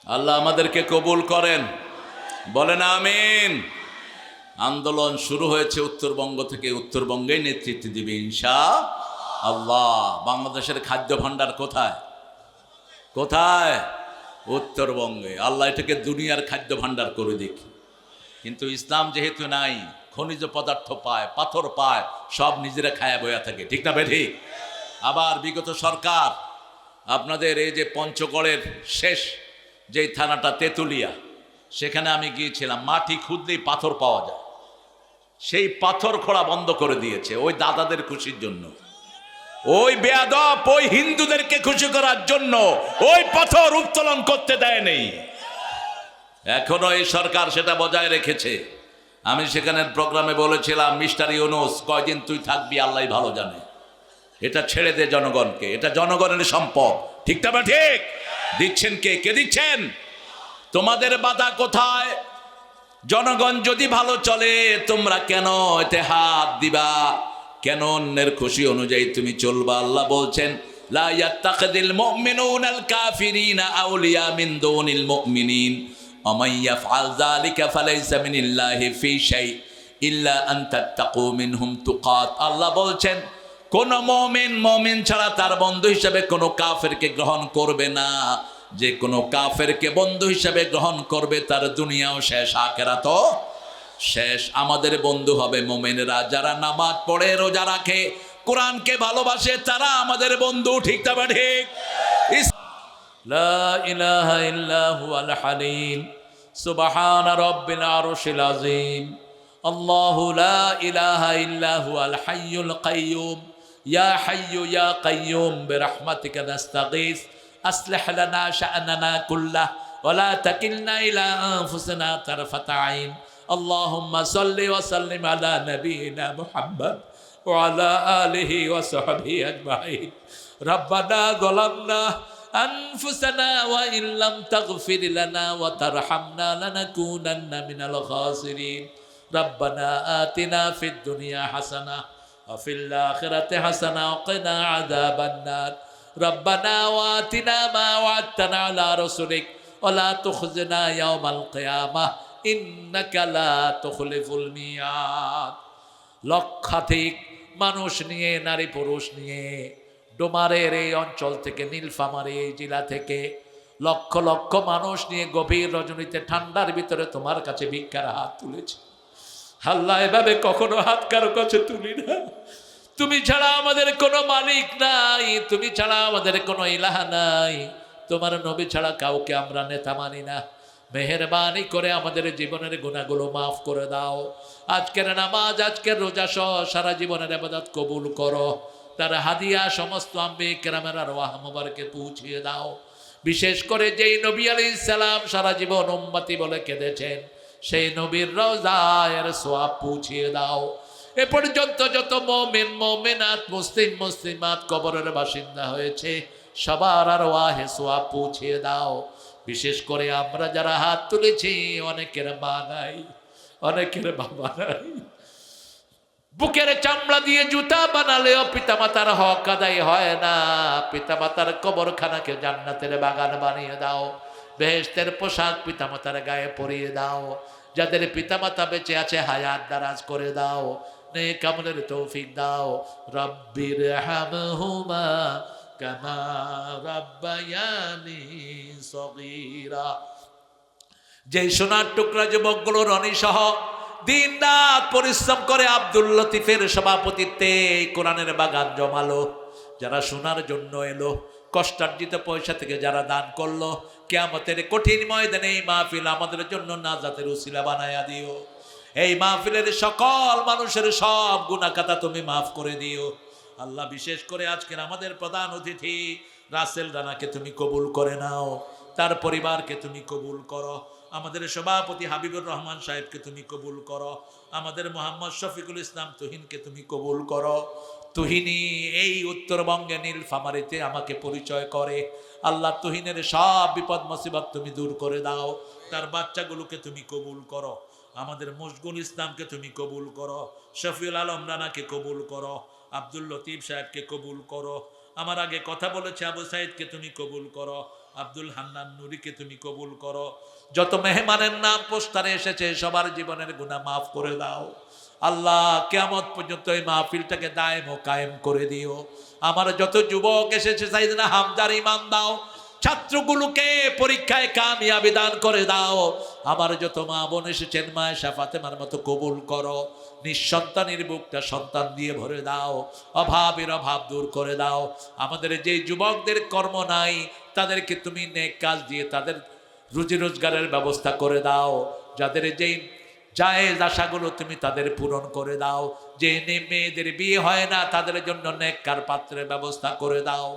আল্লাহ আমাদেরকে কবুল করেন, বলেন আমিন। আন্দোলন শুরু হয়েছে উত্তরবঙ্গ থেকে, উত্তরবঙ্গে নেতৃত্ব দিবে ইনশাআল্লাহ। বাংলাদেশের খাদ্য ভাণ্ডার কোথায়? কোথায়? উত্তরবঙ্গে। আল্লাহ এটাকে দুনিয়ার খাদ্য ভাণ্ডার করে দেখি। কিন্তু ইসলাম যেহেতু নাই, খনিজ পদার্থ পায়, পাথর পায়, সব নিজেরা খায়া বয়া থাকে, ঠিক না বেঠিক? আবার বিগত সরকার আপনাদের এই যে পঞ্চগড়ের শেষ যেই থানাটা তেঁতুলিয়া, সেখানে আমি গিয়েছিলাম, মাটি খুঁজলেই পাথর পাওয়া যায়। সেই পাথর খোঁড়া বন্ধ করে দিয়েছে ওই দাদাদের খুশির জন্য। ওই বেয়াদব ওই হিন্দুদেরকে খুশি করার জন্য ওই পাথর উত্তোলন করতে দেয় নেই। এখনো এই সরকার সেটা বজায় রেখেছে। আমি সেখানের প্রোগ্রামে বলেছিলাম, মিস্টার ইউনূস কয়দিন তুই থাকবি আল্লাহ ভালো জানে, এটা ছেড়ে দে জনগণকে, এটা জনগণের সম্পদ, ঠিক না বা ঠিক? দিচ্ছেন কে? কে দিচ্ছেন? তোমাদের বাধা কোথায়? জনগণ যদি ভালো চলে তোমরা কেন এতে হাত দিবা? কেন অন্যের খুশি অনুযায়ী তুমি চলবা? আল্লাহ বলছেন, লা ইয়াত্তাখিযুল মুমিনুনাল কাফিরিনা আউলিয়া মিন দুনিল মুমিনিন ওয়া মান ইয়াফআল যালিকা ফালাইসা মিনাল্লাহি ফি শাই ইল্লা আন তাত্তাকু মিনহুম তুকাত। আল্লাহ বলছেন, কোন মুমিন ছাড়া তার বন্ধু হিসেবে কোনো কাফেরকে গ্রহণ করবে না। যে কোনো কাফেরকে বন্ধু হিসেবে গ্রহণ করবে তার দুনিয়াও শেষ, আখিরাতও শেষ। আমাদের বন্ধু হবে মুমিনরা যারা নামাজ পড়ে, রোজা রাখে, কোরআনকে ভালোবাসে, তারা আমাদের বন্ধু, ঠিক না ঠিক? লা ইলাহা ইল্লা হুয়াল হালিম সুবহানা রাব্বিল আরশিল আযীম। আল্লাহু লা ইলাহা ইল্লা হুয়াল হাইয়ুল কাইয়্যুম ইয়া হাইয়্যু ইয়া কাইয়্যুম বিরহমাতিকা নাস্তাগীস আসলিহ লানা শা'নানা কুল্লাহু ওয়া লা তাকিলনা ইলা আনফুসিনা তারফাতা আইন। আল্লাহুম্মা সাল্লি ওয়া সাল্লিম আলা নাবিয়িনা মুহাম্মদ ওয়া আলা আলিহি ওয়া সাহবিহি আজমাইন। রব্বানা যালামনা আনফুসানা ওয়া ইল্লাম তাগফির লানা ওয়া তারহামনা লানাকুনান্না মিনাল খাসিরিন। রব্বানা আতিনা ফিদ দুনিয়া হাসানাহ ওয়া ফিল আখিরাতি হাসানাহ ওয়া কিনা আযাবান নার। রব্বানা ওয়া আতিনা মা ওয়া'আদতানা আলা রাসূলিক ওয়া লা তুখজিনা ইয়াওমাল কিয়ামাহ ইন্নাকা লা তুখলিফুল মিয়াদ। লক্ষাধিক মানুষ নিয়ে, নারী পুরুষ নিয়ে ডোমারের এই অঞ্চল থেকে, নীলফামারী এই জেলা থেকে লক্ষ লক্ষ মানুষ নিয়ে গভীর রজনীতে ঠান্ডার ভিতরে তোমার কাছে ভিক্ষার হাত তুলেছে। আল্লাহ, এভাবে কখনো হাত কারো কাছে তুলি না। তুমি ছাড়া আমাদের কোনো মালিক নাই, তুমি ছাড়া আমাদের কোনো ইলাহা নাই, তোমার নবী ছাড়া কাউকে আমরা নেতা মানি না। মেহেরবানি করে আমাদের জীবনের গুনাহগুলো মাফ করে দাও। আজকের নামাজ, আজকের রোজা সহ সারা জীবনের ইবাদত কবুল করো। তার হাদিয়া সমস্ত আম্বিয়া কেরামের আরওয়াহ মুবারকে পৌঁছিয়ে দাও। বিশেষ করে যেই নবী আলাইহিস সালাম সারা জীবন উম্মতি বলে কেঁদেছেন, সেই নবীর রওজায়ের সওয়াব পৌঁছিয়ে দাও। এ পর্যন্ত যত মুমিন মুমিনাত, মুসলিম মুসলিমাত কবরের বাসিন্দা হয়েছে, সবার আরওয়াহে সওয়াব পৌঁছিয়ে দাও। বিশেষ করে আমরা যারা হাত তুলেছি, অনেকের মা নাই, অনেকের বাবা নাই, বুকের চামড়া দিয়ে জুতা বানালেও পিতামাতার হক আদায় হয় না। পিতামাতার কবরখানাকে জান্নাতের বাগান বানিয়ে দাও। বেহেশতের পোশাক পিতামাতার গায়ে পরিয়ে দাও। যাদের পিতামাতা বেঁচে আছে হায়াত দারাজ করে দাও, নেক আমলের তৌফিক দাও। রব্বির হামহুমা কামা রাব্বায়ানি সগীরা। যেই সোনার টুকরা যুবকগুলো রনি সহ দিন রাত পরিশ্রম করে আব্দুল লতিফের সভাপতিত্বে এই কোরআনের বাগান জমালো, যারা শোনার জন্য এলো, কষ্টার্জিত পয়সা থেকে যারা দান করলো, কিয়ামতের কঠিন ময়দানে এই মাহফিল আমাদের জন্য নাজাতের উসিলা বানায়া দিও। এই মাহফিলের সকল মানুষের সব গুনাহ খাতা তুমি মাফ করে দিও আল্লাহ। বিশেষ করে আজকের আমাদের প্রধান অতিথি রাসেল রানাকে তুমি কবুল করে নাও, তার পরিবারকে তুমি কবুল করো। আমাদের সভাপতি হাবিবুর রহমান সাহেবকে তুমি কবুল করো। আমাদের মোহাম্মদ শফিকুল ইসলাম তুহিনকে তুমি কবুল করো। তুহিনী এই উত্তরবঙ্গে নীলফামারীতে আমাকে পরিচয় করে। আল্লাহ, তুহিনের সব বিপদ মুসিবত তুমি দূর করে দাও। তার বাচ্চাগুলোকে তুমি কবুল করো। আমাদের মুশগুল ইসলামকে তুমি কবুল করো। শফিউল আলম রানাকে কবুল করো। আব্দুল লতিফ সাহেবকে কবুল করো। আমার আগে কথা বলেছে আবু সাইদকে তুমি কবুল করো। আব্দুল হান্নান নুরিকে তুমি কবুল করো। যত মেহমানের নাম পোস্টারে এসেছে সবার জীবনের গুনাহ মাফ করে দাও আল্লাহ। কিয়ামত পর্যন্ত এই মাহফিলটাকে দায়েম ও কায়েম করে দিও। আমার যত যুবক এসেছে সাইয়েদনা হামজার ঈমান দাও, ছাত্রগুলোকে পরীক্ষায় কামিয়াবি দান করে দাও। আমার যত মা বোন এসেছেন মায়েশা ফাতেমার মতো কবুল করো। নিঃসন্তানের বুকটা সন্তান দিয়ে ভরে দাও, অভাবের অভাব দূর করে দাও। আমাদের যে যুবকদের কর্ম নাই তাদেরকে তুমি নেক কাজ দিয়ে তাদের রুজি রোজগারের ব্যবস্থা করে দাও। যাদের যেই জায়েজ আশাগুলো তুমি তাদের পূরণ করে দাও। যে মেয়েদের বিয়ে হয় না তাদের জন্য নেককার পাত্রের ব্যবস্থা করে দাও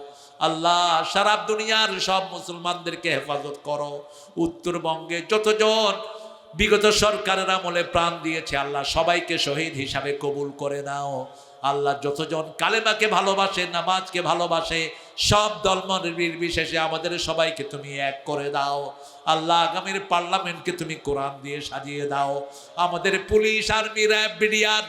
আল্লাহ। সারা দুনিয়ার সব মুসলমানদেরকে হেফাজত করো। উত্তরবঙ্গে যতজন বিগত সরকারের আমলে প্রাণ দিয়েছে আল্লাহ সবাইকে শহীদ হিসাবে কবুল করে নাও আল্লাহ। যতজন কালেমাকে ভালোবাসে, নামাজকে ভালোবাসে, সব ধর্ম নির্বিশেষে আমাদের সবাইকে তুমি এক করে দাও আল্লাহ। আগামীর পার্লামেন্টকে তুমি কোরআন দিয়ে সাজিয়ে দাও। আমাদের police, army, RAB, BDR,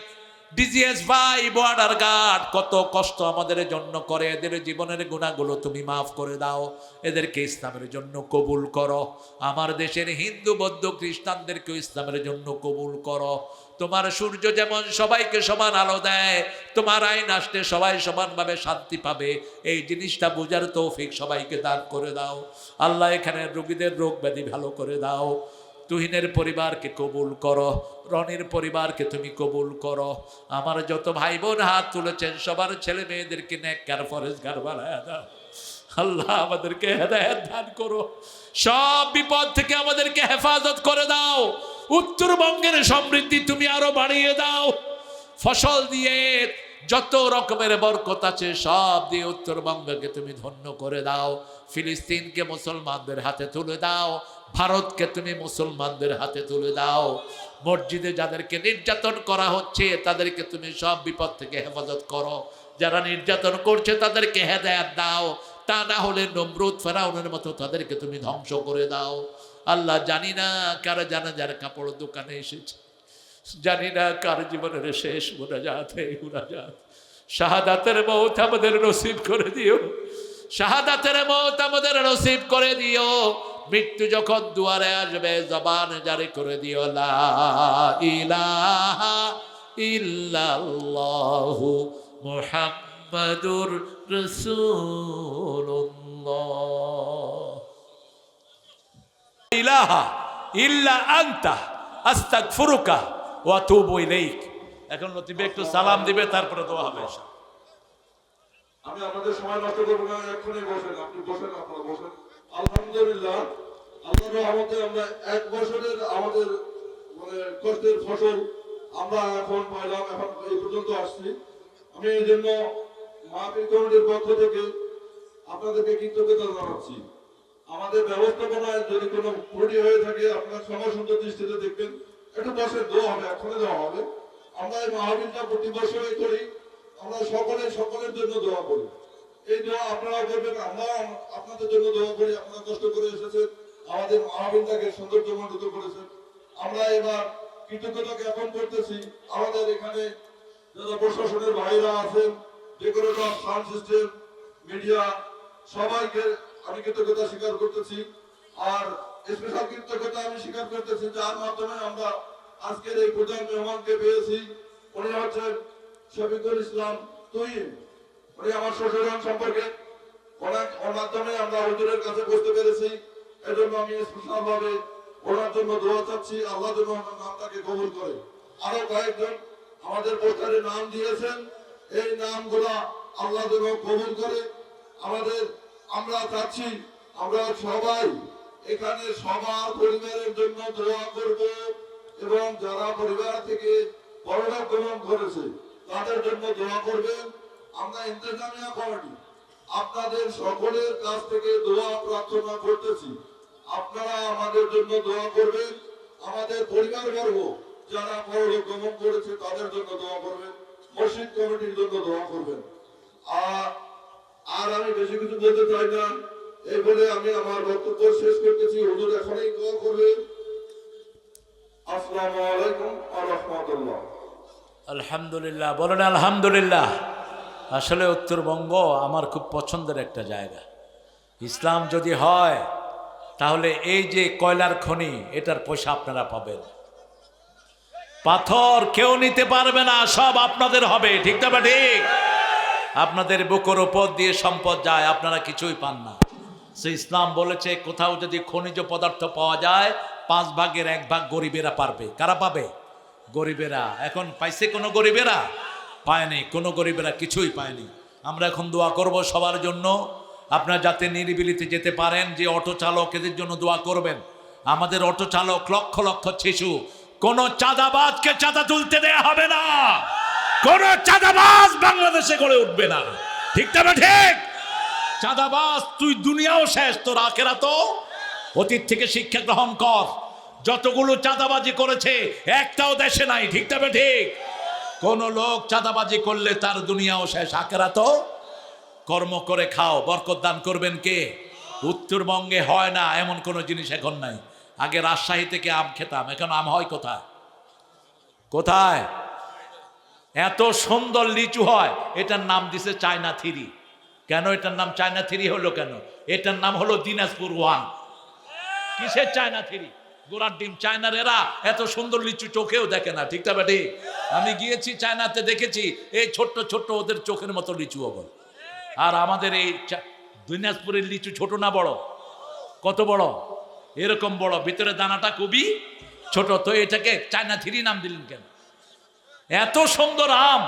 DGS ভাই, বর্ডার গার্ড কত কষ্ট আমাদের জন্য করে। এদের জীবনের গুণাগুলো তুমি মাফ করে দাও। এদেরকে ইসলামের জন্য কবুল করো। আমার দেশের হিন্দু, বৌদ্ধ, খ্রিস্টানদেরকে ইসলামের জন্য কবুল করো। তোমার সূর্য যেমন সবাইকে সমান আলো দেয়, তোমার আইন আসলে সবাই সমানভাবে শান্তি পাবে। এই জিনিসটা বোঝার তৌফিক সবাইকে দান করে দাও আল্লাহ। এখানে রোগীদের রোগ ব্যাধি ভালো করে দাও। তুহিনের পরিবারকে কবুল করো, রনির পরিবারকে তুমি কবুল করো। আমার যত ভাই বোন হাত তুলেছেন সবার ছেলে মেয়েদেরকে নেককার ফরেজগার বানায় দাও আল্লাহ। আমাদেরকে হেদায়েত দান করো, সব বিপদ থেকে আমাদেরকে হেফাজত করে দাও। উত্তরবঙ্গের সমৃদ্ধি তুমি আরো বাড়িয়ে দাও। ফসল দিয়ে যত রকমের বরকত আছে সব দিয়ে উত্তরবঙ্গকে তুমি ধন্য করে দাও। ফিলিস্তিনকে মুসলমানদের হাতে তুলে দাও, ভারতকে তুমি মুসলমানদের হাতে তুলে দাও। মসজিদে যাদেরকে নির্যাতন করা হচ্ছে তাদেরকে তুমি সব বিপদ থেকে হেফাজত করো। যারা নির্যাতন করছে তাদেরকে হেদায়েত দাও, তা না হলে নমরুদ ফেরাউনের মতো তাদেরকে তুমি ধ্বংস করে দাও আল্লাহ। জানি না কারা জানাজার কাপড় দোকানে এসেছে, জানি না কার জীবনের শেষ মুনাজাত এই মুনাজাত। শাহাদাতের মওত আমাদের নসিব করে দিও, শাহাদাতের মওত আমাদের নসিব করে দিও। মৃত্যু যখন দুয়ারে আসবে জবান জারি করে দিও লা ইলাহা ইল্লাল্লাহু মুহাম্মাদুর রাসূলুল্লাহ। ইলাহা ইল্লা আনতা আস্তাগফিরুকা ওয়া আতুবু ইলাইক। এখন লতিফ একটু সালাম দিবে, তারপরে দোয়া হবে। আমি আপনাদের সময় নষ্ট করবো না, এক্ষুনি বসেন, আপনি বসেন, আপনারা বসেন। আলহামদুলিল্লাহ, আল্লাহর রহমতে আমরা এক বছরের আমাদের মানে কষ্টের ফসল আমরা এখন পাইলাম, এখন এই পর্যন্ত আসছি। আমি এই জন্য মাহফিল কমিটির পক্ষ থেকে আপনাদেরকে কৃতজ্ঞতা জানাচ্ছি। আমাদের ব্যবস্থাপনায় যদি কোনো ত্রুটি হয়ে থাকে আপনারা ক্ষমা সুন্দর দৃষ্টিতে দেখবেন। একটু বসে দোয়া হবে, এখনই দেওয়া হবে। আমরা এই মাহফিলটা প্রতি বছরই করি, আমরা সকলের জন্য দোয়া করি। এই দোয়া আপনারা করবেন, আমরা আপনাদের জন্য দোয়া করি। আপনারা কষ্ট করে এসেছেন, আমাদের মাহফিলটাকে সৌন্দর্যমণ্ডিত করেছেন। আমরা এবার কৃতজ্ঞতা জ্ঞাপন করতেছি আমাদের এখানে যারা প্রশাসনের ভাইরা আছেন, ডেকোরেটর, সাউন্ড সিস্টেম, মিডিয়া, সবাইকে আমি কৃতজ্ঞতা স্বীকার করতেছি। আর স্পেশাল কৃতজ্ঞতা আমি স্বীকার করতেছি যার মাধ্যমে আমরা আজকের এই প্রধান মেহমানকে পেয়েছি। উনি হচ্ছেন শফিকুল ইসলাম তুহিন। উনি আমার শ্বশুর সম্পর্কে, ওর মাধ্যমে আমরা হুজুরের কাছে বসতে পেরেছি। এজন্য আমি স্পেশাল ভাবে ওনার জন্য দোয়া চাচ্ছি, আল্লাহ যেন ওনার নামটাকে কবুল করে। আরো কয়েকজন আমাদের পোস্টারে নাম দিয়েছেন, এই নামগুলা আল্লাহ যেন কবুল করে। আমরা চাচ্ছি আমরা সবাই এখানে সবার পরিবারের জন্য দোয়া করব, এবং যারা পরিবার থেকে পরলোক গমন করেছে তাদের জন্য দোয়া করবেন। আমরা ইন্তেজামিয়া কমিটি আপনাদের সকলের কাছ থেকে দোয়া প্রার্থনা করতেছি, আপনারা আমাদের জন্য দোয়া করবেন। আমাদের পরিবারবর্গ যারা পরলোক গমন করেছে তাদের জন্য দোয়া করবেন, মসজিদ কমিটির জন্য দোয়া করবেন। আর আমি বেশি কিছু বলতে চাই না, এই বলে আমি আমার বক্তব্য শেষ করতেছি। হুজুর এখনই দোয়া করবেন। আসসালামু আলাইকুম ওয়া রাহমাতুল্লাহ। আলহামদুলিল্লাহ, বলেন আলহামদুলিল্লাহ। আসলে উত্তরবঙ্গ আমার খুব পছন্দের একটা জায়গা। ইসলাম যদি হয় তাহলে এই যে কয়লার খনি এটার পয়সা আপনারা পাবেন। পাথর কেউ নিতে পারবে না, সব আপনাদের হবে। ঠিক না ঠিক? আপনাদের বুকের উপর দিয়ে সম্পদ যায়, আপনারা কিছুই পান না। সে ইসলাম বলেছে কোথাও যদি খনিজ পদার্থ পাওয়া যায় 5 ভাগের 1 ভাগ গরিবেরা পারবে। কারা পাবে? গরিবেরা। এখন পাইছে কোনো গরিবেরা? পায়নি, কোনো গরিবেরা কিছুই পায়নি। আমরা এখন দোয়া করব সবার জন্য, আপনারা যাতে নিরিবিলিতে যেতে পারেন। যে অটো চালক, এদের জন্য দোয়া করবেন। আমাদের অটো চালক লক্ষ লক্ষ শিশু, কোন চাঁদাবাজকে চাঁদা তুলতে দেয়া হবে না। কোন চাঁদাবাজ বাংলাদেশে গড়ে উঠবে না। ঠিক না ঠিক? চাঁদাবাজ তুই দুনিয়াও শেষ, তোর আখেরাতও। অতীত থেকে শিক্ষা গ্রহণ কর। যতগুলো চাঁদাবাজি করেছে একটাও দেশে নাই। ঠিক না ঠিক? কোন লোক চাঁদাবাজি করলে তার দুনিয়াও শেষ, আখেরাতও। কর্ম করে খাও, বরকত দান করবেন কে? উত্তরবঙ্গে হয় না এমন কোনো জিনিস এখন নাই। আগে রাজশাহী থেকে আম খেতাম, এখন আম হয় কোথায়? কোথায়? এত সুন্দর লিচু হয়, এটার নাম দিছে চায়না থ্রি। কেন এটার নাম চায়না থ্রি হলো কেন? এটার নাম হলো দিনাজপুর 1। কিসের চায়না থ্রি? গোড়ার ডিম। চায়নার এরা এত সুন্দর লিচু চোখেও দেখে না। ঠিক না বেটি? আমি গিয়েছি চায়নাতে, দেখেছি এই ছোট্ট ছোট্ট ওদের চোখের মতো লিচু বল। আর আমাদের এই দিনাজপুরের লিচু ছোট না বড়? কত বড়? এরকম বড়, ভিতরে দানাটা খুবই ছোট। তো এটাকে চায়না থ্রি নাম দিলেন কেন? এত সুন্দর আম,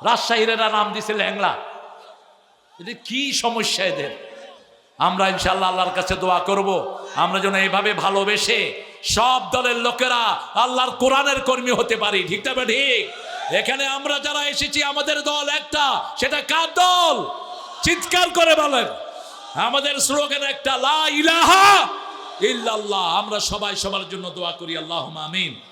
রাজশাহীর এরা নাম দিছে ল্যাংলা। এটা কি সমস্যা এদের? আমরা ইনশাআল্লাহ আল্লাহর কাছে দোয়া করব, আমরা যেন এইভাবে ভালোবেসে সব দলের লোকেরা আল্লাহর কোরআনের কর্মী হতে পারি। ঠিক না ঠিক? এখানে আমরা যারা এসেছি আমাদের দল একটা, সেটা কার দল? চিৎকার করে বলেন। আমাদের স্লোগান একটা, লা ইলাহা ইল্লাল্লাহ। আমরা সবাই সবার জন্য দোয়া করি, আল্লাহুম্মা আমিন।